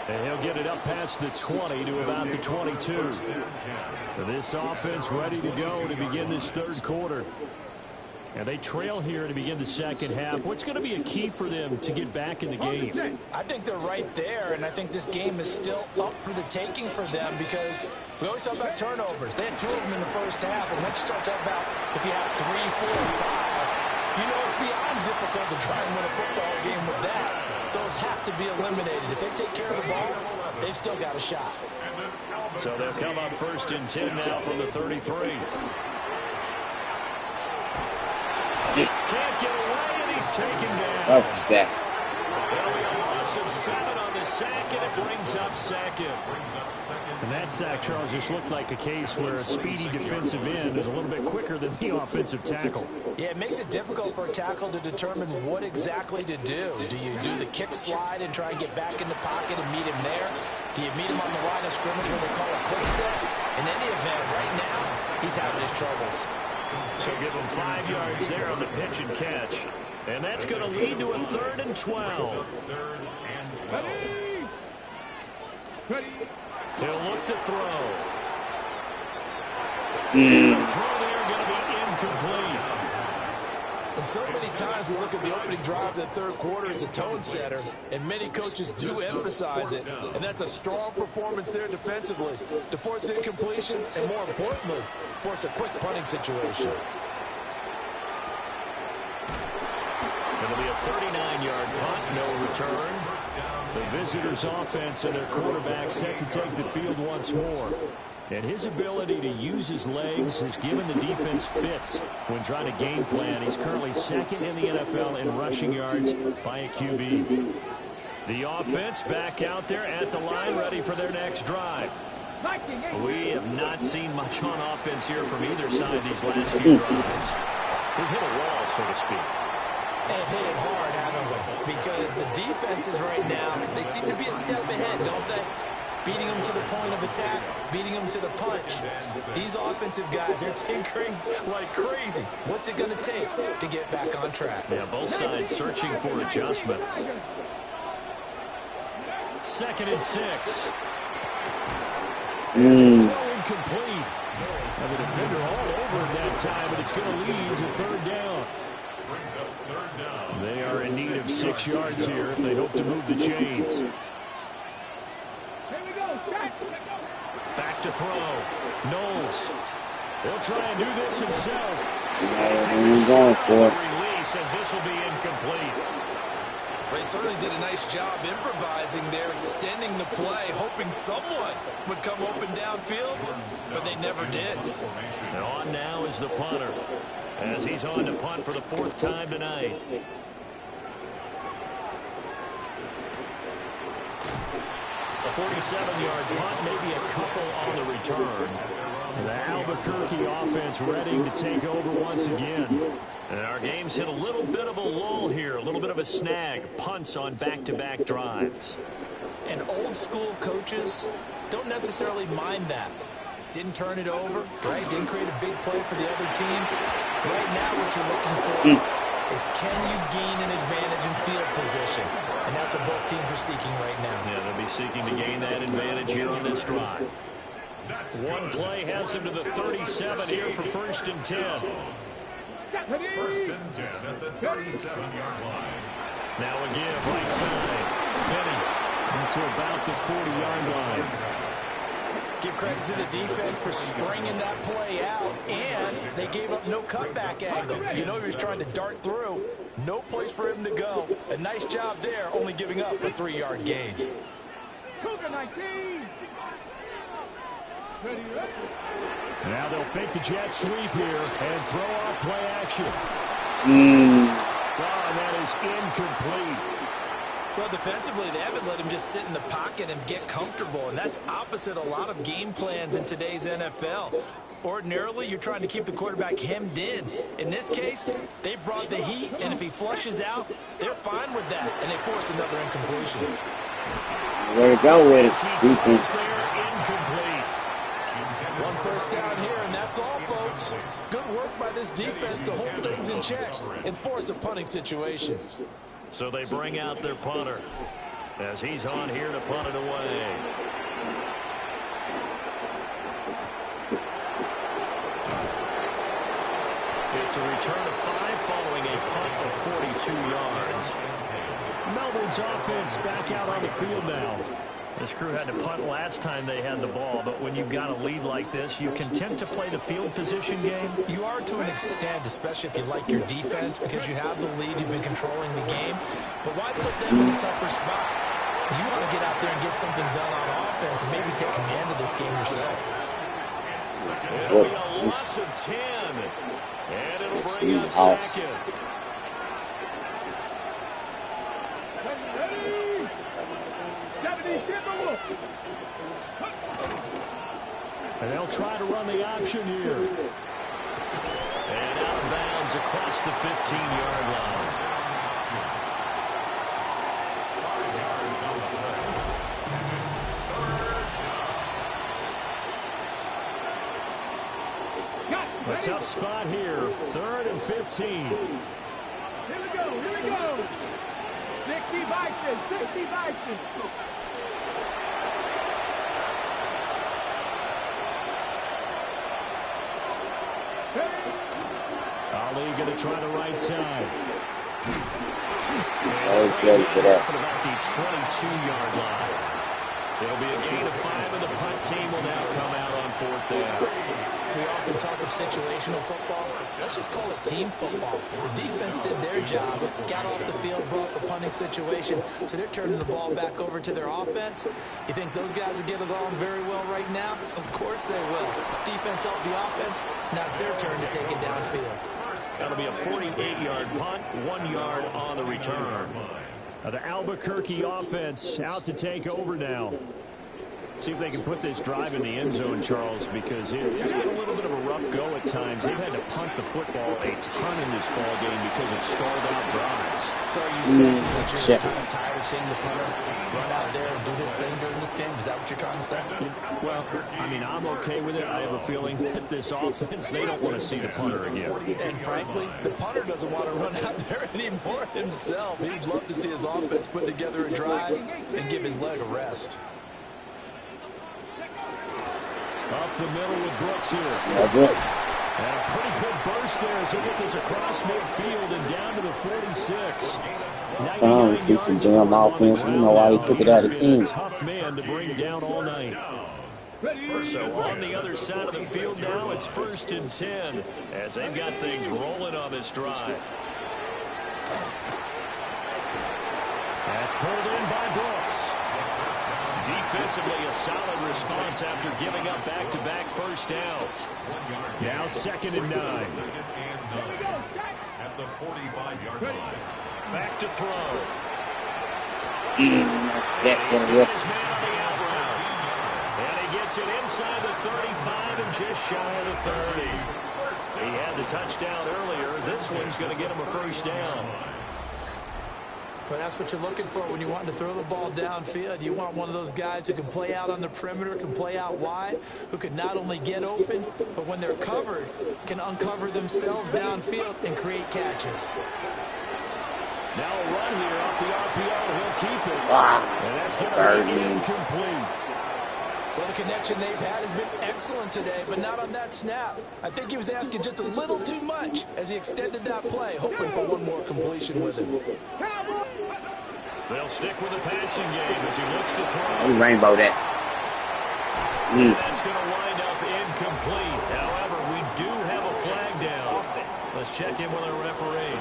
And he'll get it up past the 20 to about the 22. This offense ready to go to begin this third quarter. And they trail here to begin the second half. What's going to be a key for them to get back in the game? I think they're right there, and I think this game is still up for the taking for them because we always talk about turnovers. They had 2 of them in the first half, and once you start talking about if you have 3, 4, or 5, you know it's beyond difficult to try and win a football game with that. Those have to be eliminated. If they take care of the ball, they've still got a shot. So they'll come up first and 10 now from the 33. Can't get away, and he's taken down. Upset. That'll be a loss of 7 on the sack, and it brings up second. And that sack, Charles, just looked like a case where a speedy defensive end is a little bit quicker than the offensive tackle. Yeah, it makes it difficult for a tackle to determine what exactly to do. Do you do the kick slide and try and get back in the pocket and meet him there? Do you meet him on the line of scrimmage where they call a quick set? In any event, right now, he's having his troubles. So give him 5 yards there on the pitch and catch. And that's going to lead to a 3rd and 12. He'll look to throw. The throw there going to be incomplete. And so many times we look at the opening drive of the third quarter as a tone setter, and many coaches do emphasize it. And that's a strong performance there defensively to force incompletion and, more importantly, force a quick punting situation. It'll be a 39-yard punt, no return. The visitors' offense and their quarterback set to take the field once more. And his ability to use his legs has given the defense fits when trying to game plan. He's currently 2nd in the NFL in rushing yards by a QB. The offense back out there at the line, ready for their next drive. We have not seen much on offense here from either side these last few drives. We've hit a wall, so to speak. And hit it hard, haven't we? Because the defenses right now, they seem to be a step ahead, don't they? Beating them to the point of attack, beating them to the punch. These offensive guys are tinkering like crazy. What's it going to take to get back on track? Yeah, both sides searching for adjustments. 2nd and 6. And it's still incomplete. And the defender all over him that time, but it's going to lead to 3rd down. They are in need of 6 yards here if they hope to move the chains. Back to throw. Knowles. He'll try and do this himself. Takes a shot on the release as this will be incomplete. They certainly did a nice job improvising there, extending the play, hoping someone would come open downfield, but they never did. And on now is the punter, as he's on to punt for the 4th time tonight. A 47-yard punt, maybe a couple on the return. The Albuquerque offense ready to take over once again. And our game's hit a little bit of a lull here, a little bit of a snag. Punts on back-to-back drives. And old-school coaches don't necessarily mind that. Didn't turn it over, right? Didn't create a big play for the other team. Right now what you're looking for is can you gain an advantage in field position? And that's what both teams are seeking right now. Yeah, they'll be seeking to gain that advantage here on this drive. One play has them to the 37 here for 1st and 10. 1st and 10 at the 37-yard line. Now a give right side. Finney into about the 40-yard line. Give credit to the defense for stringing that play out, and they gave up no cutback angle. You know he was trying to dart through. No place for him to go. A nice job there, only giving up a 3-yard gain. Now they'll fake the jet sweep here and throw off play action. Oh, and that is incomplete. Well, defensively, they haven't let him just sit in the pocket and get comfortable, and that's opposite a lot of game plans in today's NFL. Ordinarily, you're trying to keep the quarterback hemmed in. In this case, they brought the heat, and if he flushes out, they're fine with that, and they force another incompletion. Way to go with it, defense. Incomplete. 1 first down here, and that's all, folks. Good work by this defense to hold things in check and force a punting situation. So they bring out their punter as he's on here to punt it away. It's a return of 5 following a punt of 42 yards. Melbourne's offense back out on the field now. This crew had to punt last time they had the ball, but when you've got a lead like this, you content to play the field position game? You are to an extent, especially if you like your defense, because you have the lead, you've been controlling the game. But why put them in a tougher spot? You want to get out there and get something done on offense and maybe take command of this game yourself. It'll be a loss of 10. And it'll bring up 2nd. And they'll try to run the option here. And out of bounds across the 15-yard line. A tough spot here. 3rd and 15. Here we go, here we go. 60 Vikings, 60 Vikings. Ali going to try the right side. Ready for that. About the 22-yard line. It'll be a gain of 5, and the punt team will now come out on 4th down. We often talk of situational football. Let's just call it team football. The defense did their job, got off the field, brought the punting situation, so they're turning the ball back over to their offense. You think those guys will get along very well right now? Of course they will. Defense helped the offense. Now it's their turn to take it downfield. That'll be a 48-yard punt, 1 yard on the return. The Albuquerque offense out to take over now. See if they can put this drive in the end zone, Charles, because it's been a little bit of a rough go at times. They've had to punt the football a ton in this ball game because of stalled out drives. So are you saying that you're kind of tired of seeing the punter run out there and do his thing during this game? Is that what you're trying to say? Well, I mean, I'm okay with it. I have a feeling that this offense, they don't want to see the punter again. And frankly, the punter doesn't want to run out there anymore himself. He'd love to see his offense put together a drive and give his leg a rest. Up the middle with Brooks here. Yeah, Brooks. And a pretty good burst there as he gets this across midfield and down to the 46. Trying to see some damn offense. I don't know why he took it out of his hands. Tough man to bring down all night. So on the other side of the field now, it's 1st and 10 as they've got things rolling on this drive. That's pulled in by Brooks. Defensively, a solid response after giving up back-to-back first downs. Now 2nd and 9. At the 45-yard line. Back to throw. That's for the rip. And he gets it inside the 35 and just shy of the 30. He had the touchdown earlier. This one's going to get him a first down. But that's what you're looking for when you want to throw the ball downfield. You want one of those guys who can play out on the perimeter, can play out wide, who can not only get open, but when they're covered, can uncover themselves downfield and create catches. Now a run here off the RPO. He'll keep it. And that's going to be incomplete. Well, the connection they've had has been excellent today, but not on that snap. I think he was asking just a little too much as he extended that play, hoping for one more completion with him. They'll stick with the passing game as he looks to throw. Rainbow that. That's going to wind up incomplete. However, we do have a flag down. Let's check in with our referee.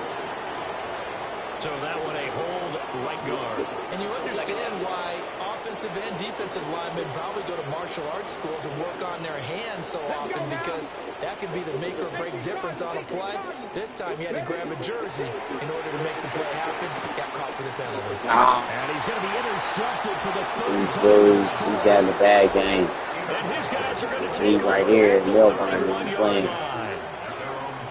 So that one a hold right guard. And you understand why offensive and defensive linemen probably go to martial arts schools and work on their hands so often, because that could be the make or break difference on a play. This time he had to grab a jersey in order to make the play happen. Got caught for the penalty. And he's going to be intercepted for the 3rd time. He's having a bad game. And his guys are going to take He's right here. Melbourne is playing.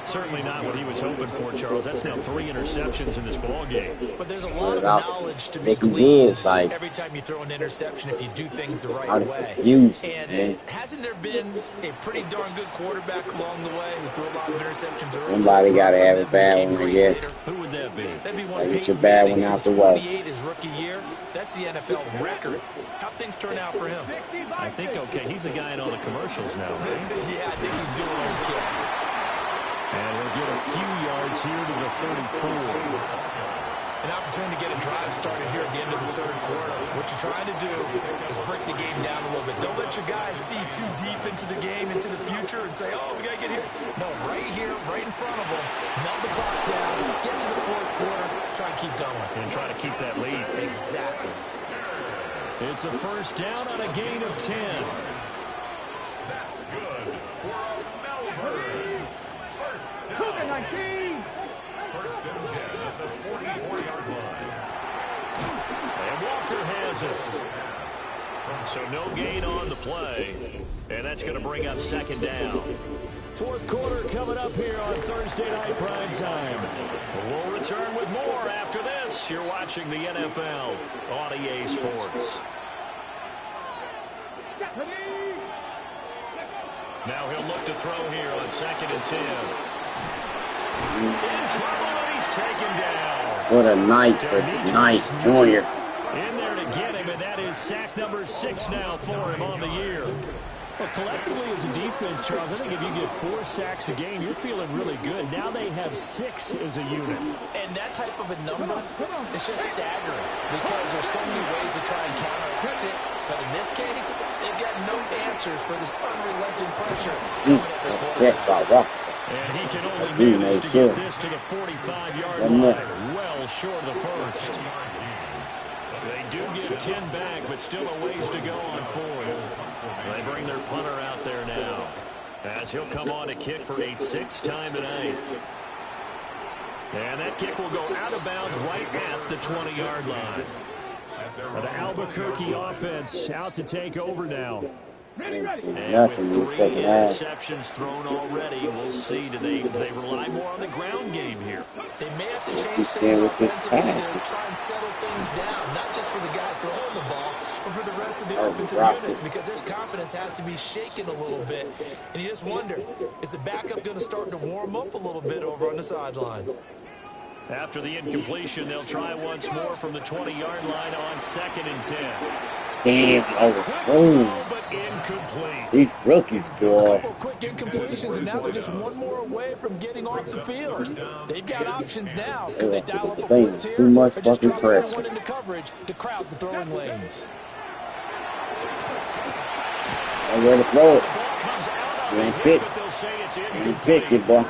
Certainly not what he was hoping for, Charles. That's now 3 interceptions in this ball game. But there's a lot of knowledge to be Making gleaned good, like, every time you throw an interception if you do things the right I was way. confused, And man. hasn't there been a pretty darn good quarterback along the way who threw a lot of interceptions early? Somebody got to have a bad one, I guess. Who would that be? That'd be one Like, get Peyton your bad Manning one out to the way. 28 his rookie year. That's the NFL record. How'd things turn out for him? I think, okay, he's the guy in all the commercials now, right? Yeah, I think he's doing okay. And he'll get a few yards here to the 34. An opportunity to get a drive started here at the end of the 3rd quarter. What you're trying to do is break the game down a little bit. Don't let your guys see too deep into the game, into the future, and say, oh, we got to get here. No, right here, right in front of them, melt the clock down, get to the 4th quarter, try and keep going. And try to keep that lead. Exactly. It's a first down on a gain of 10. That's good for Melbourne. First down. 19. 1st and 10 at the 44-yard line. And Walker has it. So no gain on the play. And that's going to bring up 2nd down. 4th quarter coming up here on Thursday Night Prime Time. We'll return with more after this. You're watching the NFL on EA Sports. Now he'll look to throw here on 2nd and 10. In trouble, and he's taken down. What a night for Nice Jr. In there to get him, and that is sack number 6 now for him on the year. Well, collectively as a defense, Charles, I think if you get 4 sacks a game, you're feeling really good. Now they have 6 as a unit. And that type of a number is just staggering because there's so many ways to try and counteract it. But in this case, they've got no answers for this unrelenting pressure. And he can only manage to get this to the 45-yard line. Well short of the first. They do get 10 back, but still a ways to go on 4th. They bring their punter out there now, as he'll come on to kick for a 6th time tonight. And that kick will go out of bounds right at the 20-yard line. The Albuquerque offense out to take over now. I ain't seen And nothing in the with 3 second half. interceptions thrown already, we'll see. Do they rely more on the ground game here? They may have to Keep change staying things with this offensively pass. to try and settle things down, not just for the guy throwing the ball, but for the rest of the Oh, offensive dropped unit, it. because their confidence has to be shaken a little bit. And you just wonder, is the backup going to start to warm up a little bit over on the sideline? After the incompletion, they'll try once more from the 20-yard line on 2nd and 10. Damn, Quick overthrown. throw, but incomplete. These rookies, A boy. couple quick incompletions, and now they're just one more away from getting off the field. They've got options now. Could they dial up a blitz here, Too much or just fucking drop pressure. everyone into coverage to crowd the throwing lanes? I'm ready to throw it. Ball comes out on You the ain't hit, pick. but they'll say it's You incomplete. pick it, boy.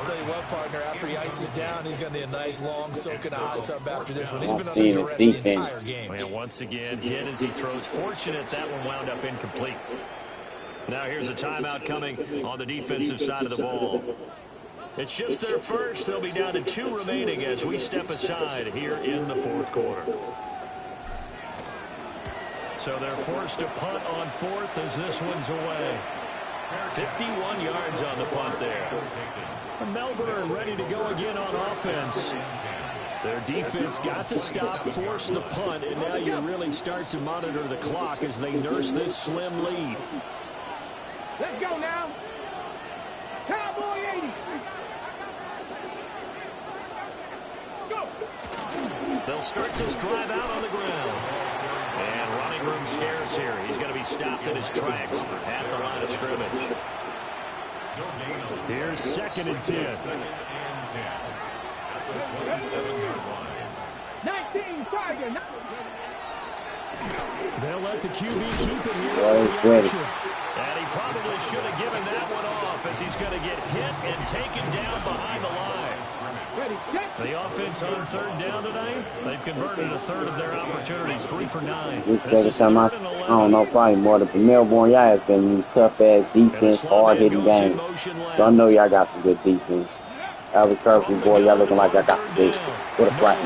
Tell you what, partner, after he ices down, he's going to need a nice long soak in a hot tub after this one. He's I'm been under seeing his duress the entire defense. game. And once again, hit as he throws. Fortunate that one wound up incomplete. Now here's a timeout coming on the defensive side of the ball. It's just their first. They'll be down to 2 remaining as we step aside here in the 4th quarter. So they're forced to punt on 4th as this one's away. 51 yards on the punt there. Melbourne ready to go again on offense. Their defense got to stop, force the punt, and now you really start to monitor the clock as they nurse this slim lead. Let's go now. Cowboy 80. Let's go. They'll start this drive out on the ground. And running room scarce here. He's going to be stopped in his tracks at the line of scrimmage. Here's 2nd and 10. 19 Tiger. They'll let the QB keep it here. Well, with the ready. action. And he probably should have given that one off as he's going to get hit and taken down behind the line. Ready, check. The offense on 3rd down tonight, they've converted a third of their opportunities, 3 for 9. This is second time I 3rd and don't 11. know, probably more than Melbourne. Y'all has been in these tough ass defense, hard hitting games. So I know y'all got some good defense. Albuquerque, boy, y'all looking like y'all got some big. What a flat.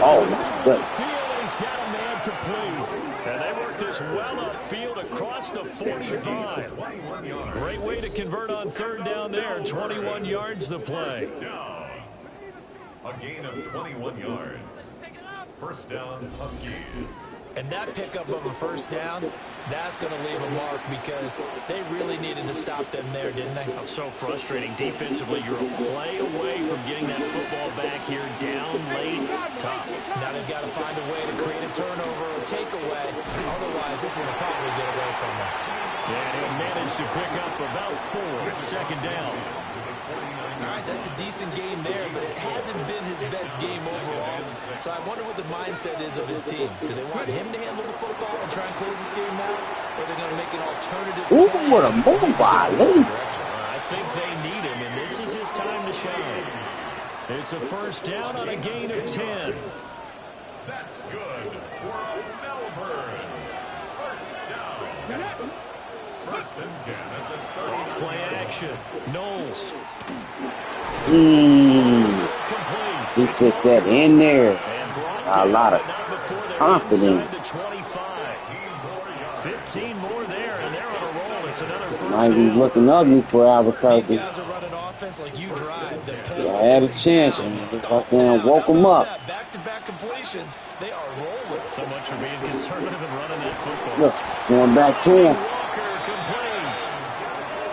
Oh my goodness. He's got a man complete. And they work this well upfield across the 45. Great way to convert on 3rd down there. 21 yards the play. A gain of 21 yards. First down, Huskies. And that pickup of a first down, that's going to leave a mark because they really needed to stop them there, didn't they? So frustrating defensively. You're a play away from getting that football back here down late. Tough. Now they've got to find a way to create a turnover or takeaway. Otherwise, this one will probably get away from them. And he'll manage to pick up about 4 at 2nd down. All right, that's a decent game there, but it hasn't been his best game overall. So I wonder what the mindset is of his team. Do they want him to handle the football and try and close this game out? Or are they going to make an alternative Ooh, plan? what a move by Lee. I think they need him, and this is his time to shine. It's a first down on a gain of 10. That's good for Melbourne. First down. First and 10 at the 30. Play action. Knowles. Complete. He took that in there. A lot of confidence. 15 more there, and they're on a roll. It's another first Might be down. looking ugly for Albuquerque. These guys are running offense like you drive. The pedal I had a is chance down, and stomped fucking down. woke How them about up. that? Back-to-back completions. They are rolling. So much for being conservative and running that football. Look, going back to him. Walker complete.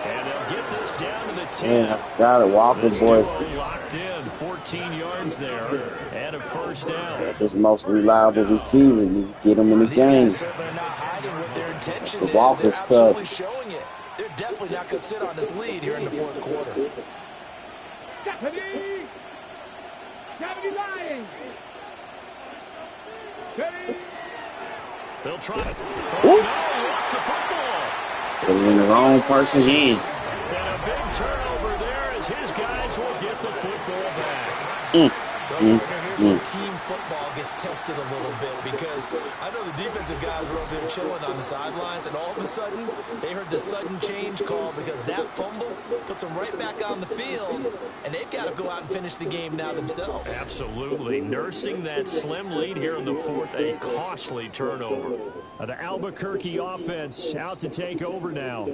And they'll get this down to the 10. Yeah, got it. Walker, This boys. duo locked in. 14 yards there. And a first down. That's his most reliable receiver. You get him in the These game. guys certainly are not hiding what their intention The is. Walker's They're absolutely cousin. showing it. They're definitely not going to sit on this lead here in the 4th quarter. Stephanie. Stephanie Lyons. Steady. They'll try it. Ooh. Oh, no, lost the football. Put it in the wrong person's hand. And a big turnover there as his guys will get the football back. Here's where team football gets tested a little bit because I know the defensive guys were over there chilling on the sidelines, and all of a sudden, they heard the sudden change call because that fumble puts them right back on the field, and they've got to go out and finish the game now themselves. Absolutely. Nursing that slim lead here in the fourth, a costly turnover. The Albuquerque offense out to take over now.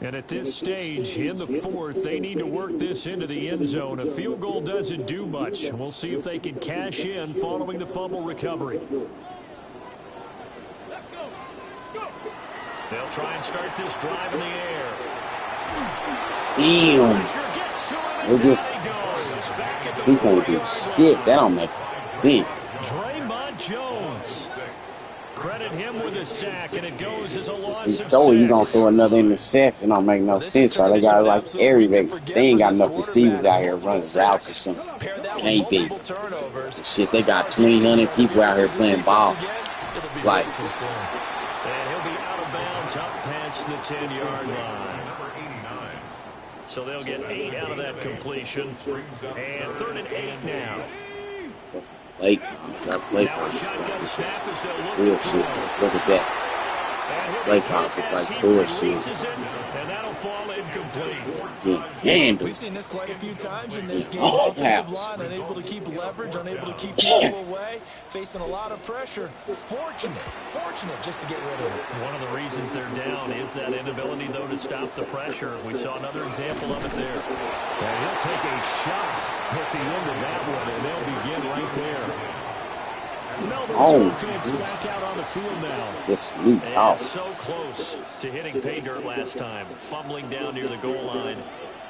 And at this stage in the fourth, they need to work this into the end zone. A field goal doesn't do much. We'll see if they can cash in following the fumble recovery. They'll try and start this drive in the air. Damn. They just, he can't do shit. That don't make sense. Draymond Jones. Credit him with a sack, and it goes as a loss of 6. You gonna throw another interception? Don't make no sense. So they got like every they ain't got enough receivers out here running routes or something. Can't be. Shit, they got 200 people out here playing ball. Like, and he'll be out of bounds up past the 10-yard line. So they'll get 8 out of that completion. And 3rd and 8 now. Late, late shotgun snap as they'll look bullshit. Look at that. Late look like bullshit. And that'll fall incomplete. We've seen this quite a few times in this game. Offensive line unable to keep leverage, unable to keep people away, facing a lot of pressure. Fortunate just to get rid of it. One of the reasons they're down is that inability, though, to stop the pressure. We saw another example of it there. And he'll take a shot at the end of that one, and they'll begin right there. Melbourne's offense back out on the field now. And so close to hitting pay dirt last time, fumbling down near the goal line.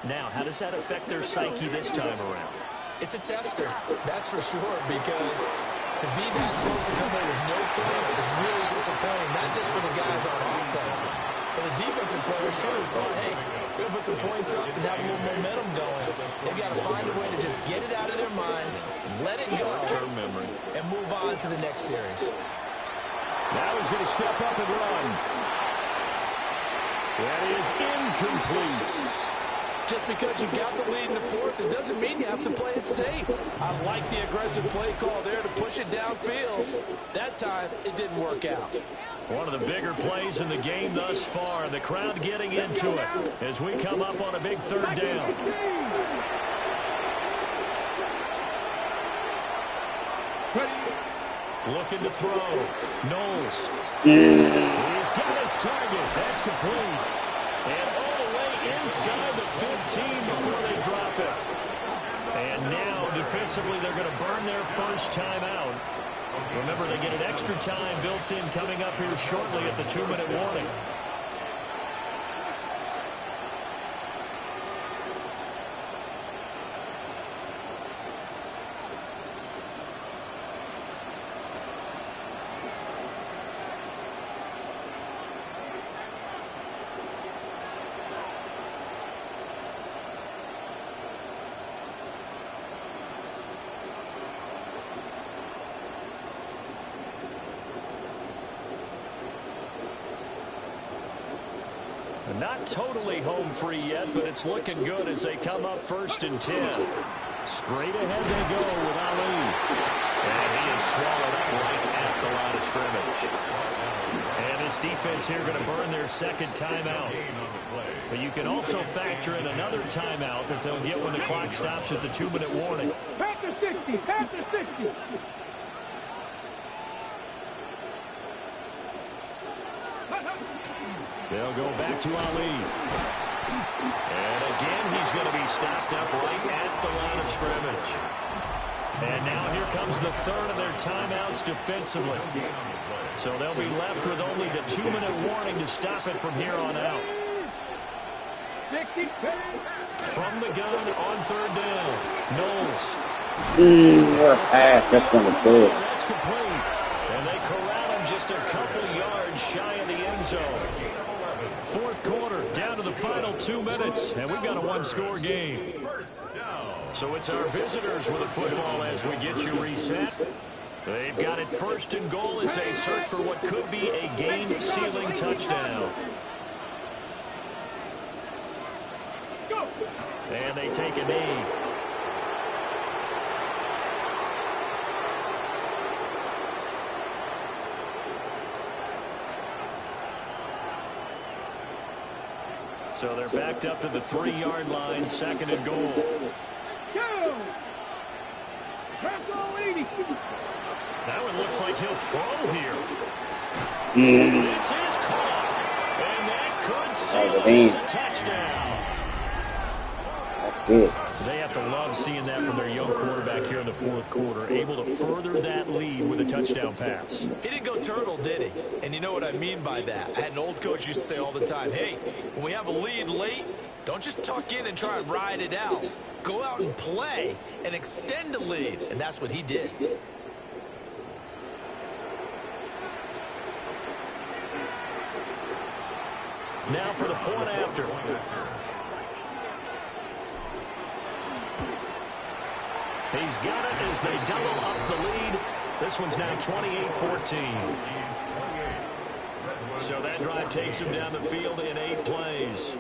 Now, how does that affect their psyche this time around? It's a tester, that's for sure, because to be that close and come away with no points is really disappointing, not just for the guys on offense, but the defensive players too, who thought, hey, we're going to put some points up and have a little momentum going. They've got to find a way to just get it out of their minds, let it go, and move on to the next series. Now he's going to step up and run. That is incomplete. Just because you got the lead in the fourth, it doesn't mean you have to play it safe. I like the aggressive play call there to push it downfield. That time, it didn't work out. One of the bigger plays in the game thus far. The crowd getting into it as we come up on a big 3rd down. Looking to throw. Knowles. He's got his target. That's complete. And all the way inside the 15 before they drop it. And now, defensively, they're going to burn their first timeout. Remember, they get an extra time built in coming up here shortly at the 2-minute warning. Not totally home free yet, but it's looking good as they come up 1st and 10. Straight ahead they go with Ali. And he is swallowed up right at the line of scrimmage. And this defense here going to burn their 2nd timeout. But you can also factor in another timeout that they'll get when the clock stops at the 2-minute warning. Panther 60, Panther 60. They'll go back to Ali. And again, he's going to be stopped up right at the line of scrimmage. And now here comes the 3rd of their timeouts defensively. So they'll be left with only the 2-minute warning to stop it from here on out. From the gun on 3rd down. Knowles. What a pass. That's going to do it. That's complete. And they corral him just a couple yards shy of the end zone. 4th quarter, down to the final 2 minutes, and we've got a 1-score game. So it's our visitors with the football as we get you reset. They've got it 1st and goal as they search for what could be a game-sealing touchdown. And they take a knee. So they're backed up to the 3-yard line, 2nd and goal. Go! Go 80. That one looks like he'll throw here. This is caught. And that could seal it as a touchdown. That's it. They have to love seeing that from their young quarterback here in the 4th quarter, able to further that lead with a touchdown pass. He didn't go turtle, did he? And you know what I mean by that. I had an old coach used to say all the time, hey, when we have a lead late, don't just tuck in and try and ride it out. Go out and play and extend the lead. And that's what he did. Now for the point after. He's got it as they double up the lead. This one's now 28-14. So that drive takes him down the field in 8 plays.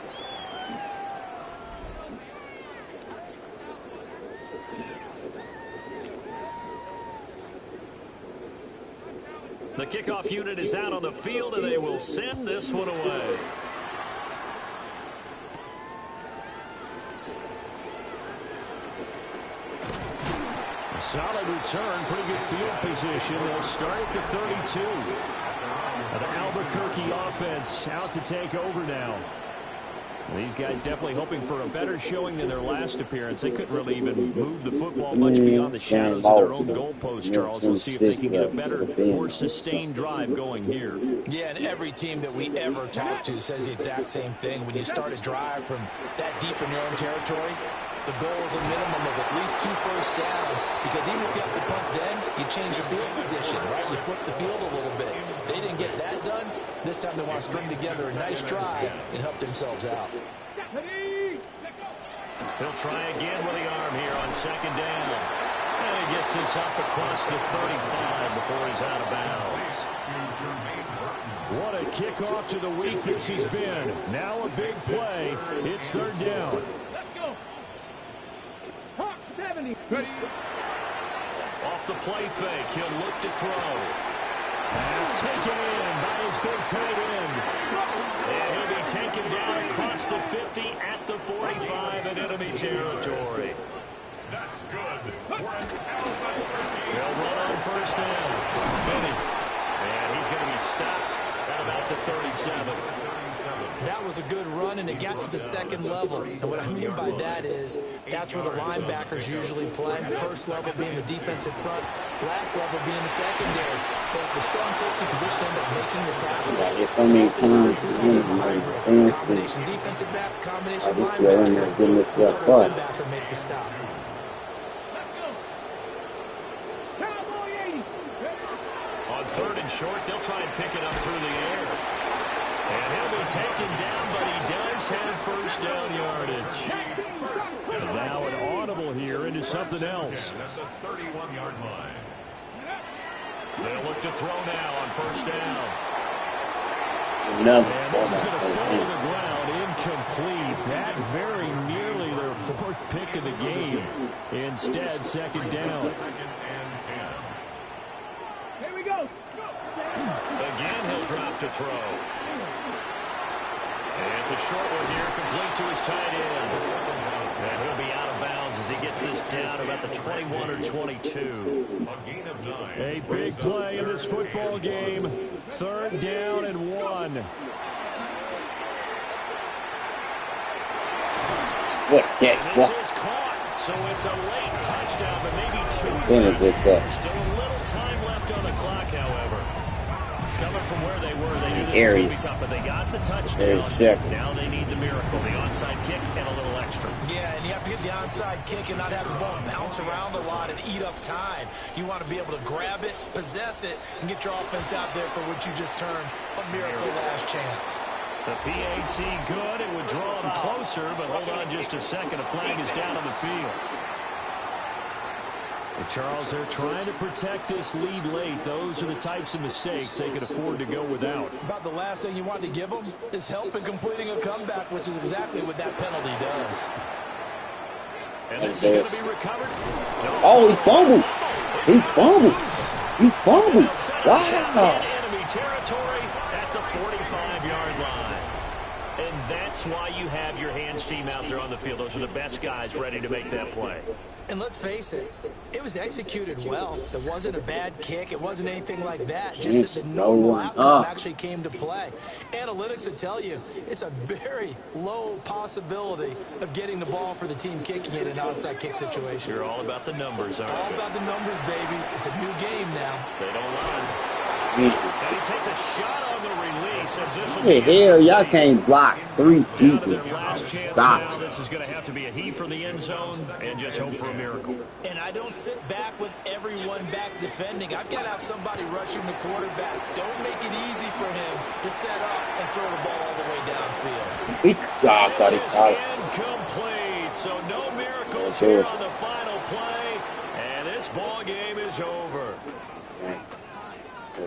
The kickoff unit is out on the field, and they will send this one away. A solid return, pretty good field position. They'll start at the 32. The Albuquerque offense out to take over now. These guys definitely hoping for a better showing than their last appearance. They couldn't really even move the football much beyond the shadows of their own goalpost, Charles. We'll see if they can get a better, more sustained drive going here. Yeah, and every team that we ever talk to says the exact same thing. When you start a drive from that deep in your own territory, the goal is a minimum of at least 2 first downs, because even if you have to punt then, you change the field position, right? You flip the field a little bit. They didn't get that done. This time they want to string together a nice drive and help themselves out. He'll try again with the arm here on 2nd down. And he gets this up across the 35 before he's out of bounds. What a kickoff to the week this has been. Now a big play. It's 3rd down. Off the play fake, he'll look to throw. Pass taken in by his big tight end. And he'll be taken down across the 50 at the 45 in enemy territory. That's good. They'll run on 1st down. Finney. And he's going to be stopped at about the 37. That was a good run, and it got to the 2nd level. And what I mean by that is that's where the linebackers usually play. First level being the defensive front, last level being the secondary. But the strong safety position ended up making the tackle. Yeah, so many times. Combination defensive back, combination I just go in there and give myself up. linebacker make the stop. On 3rd and short, they'll try and pick it up through the air. And he'll be taken down, but he does have 1st down yardage. And now an audible here into something else. At the 31-yard line. They'll look to throw now on 1st down. Another. And this is going to fall to the ground, incomplete. That very nearly their 4th pick of the game. Instead, 2nd down. 2nd and 10. Here we go. Again, he'll drop to throw. And it's a short one here, complete to his tight end. And he'll be out of bounds as he gets this down about the 21 or 22. A gain of 9. A big play in this football game. 3rd down and 1. What a catch. This is caught, so it's a late touchdown, but maybe 2. Still a little time left on the clock, however. Coming from where they were, they knew this was going to be tough, but they got the touchdown. Now they need the miracle, the onside kick and a little extra. Yeah, and you have to get the onside kick and not have the ball bounce around a lot and eat up time. You want to be able to grab it, possess it, and get your offense out there for what you just termed a miracle last chance. The PAT good. It would draw them closer, but hold on just a second. A flag is down on the field. And Charles, they're trying to protect this lead late. Those are the types of mistakes they can afford to go without. About the last thing you want to give them is help in completing a comeback, which is exactly what that penalty does. And this is going to be recovered. No. Oh, he fumbled. He fumbled. He fumbled. Wow. Enemy territory at the 45-yard line. And that's why you have your hands team out there on the field. Those are the best guys ready to make that play. And let's face it, it was executed well. There wasn't a bad kick. It wasn't anything like that. Just that the normal outcome actually came to play. Analytics will tell you it's a very low possibility of getting the ball for the team kicking it in an onside kick situation. You're all about the numbers, aren't you? All about the numbers, baby. It's a new game now. They don't lie. And he takes a shot on the release. As this will Hey, hell, y'all can't block 3 people. Last chance Stop. now. This is going to have to be a heave from the end zone and just hope for a miracle. And I don't sit back with everyone back defending. I've got to have somebody rushing the quarterback. Don't make it easy for him to set up and throw the ball all the way downfield. This is incomplete. So no miracles here on the final play. And this ball game is over.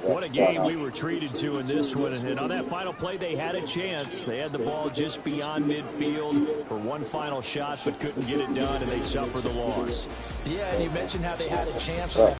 What a game we were treated to in this one. And on that final play, they had a chance. They had the ball just beyond midfield for one final shot, but couldn't get it done, and they suffered the loss. Yeah, and you mentioned how they had a chance on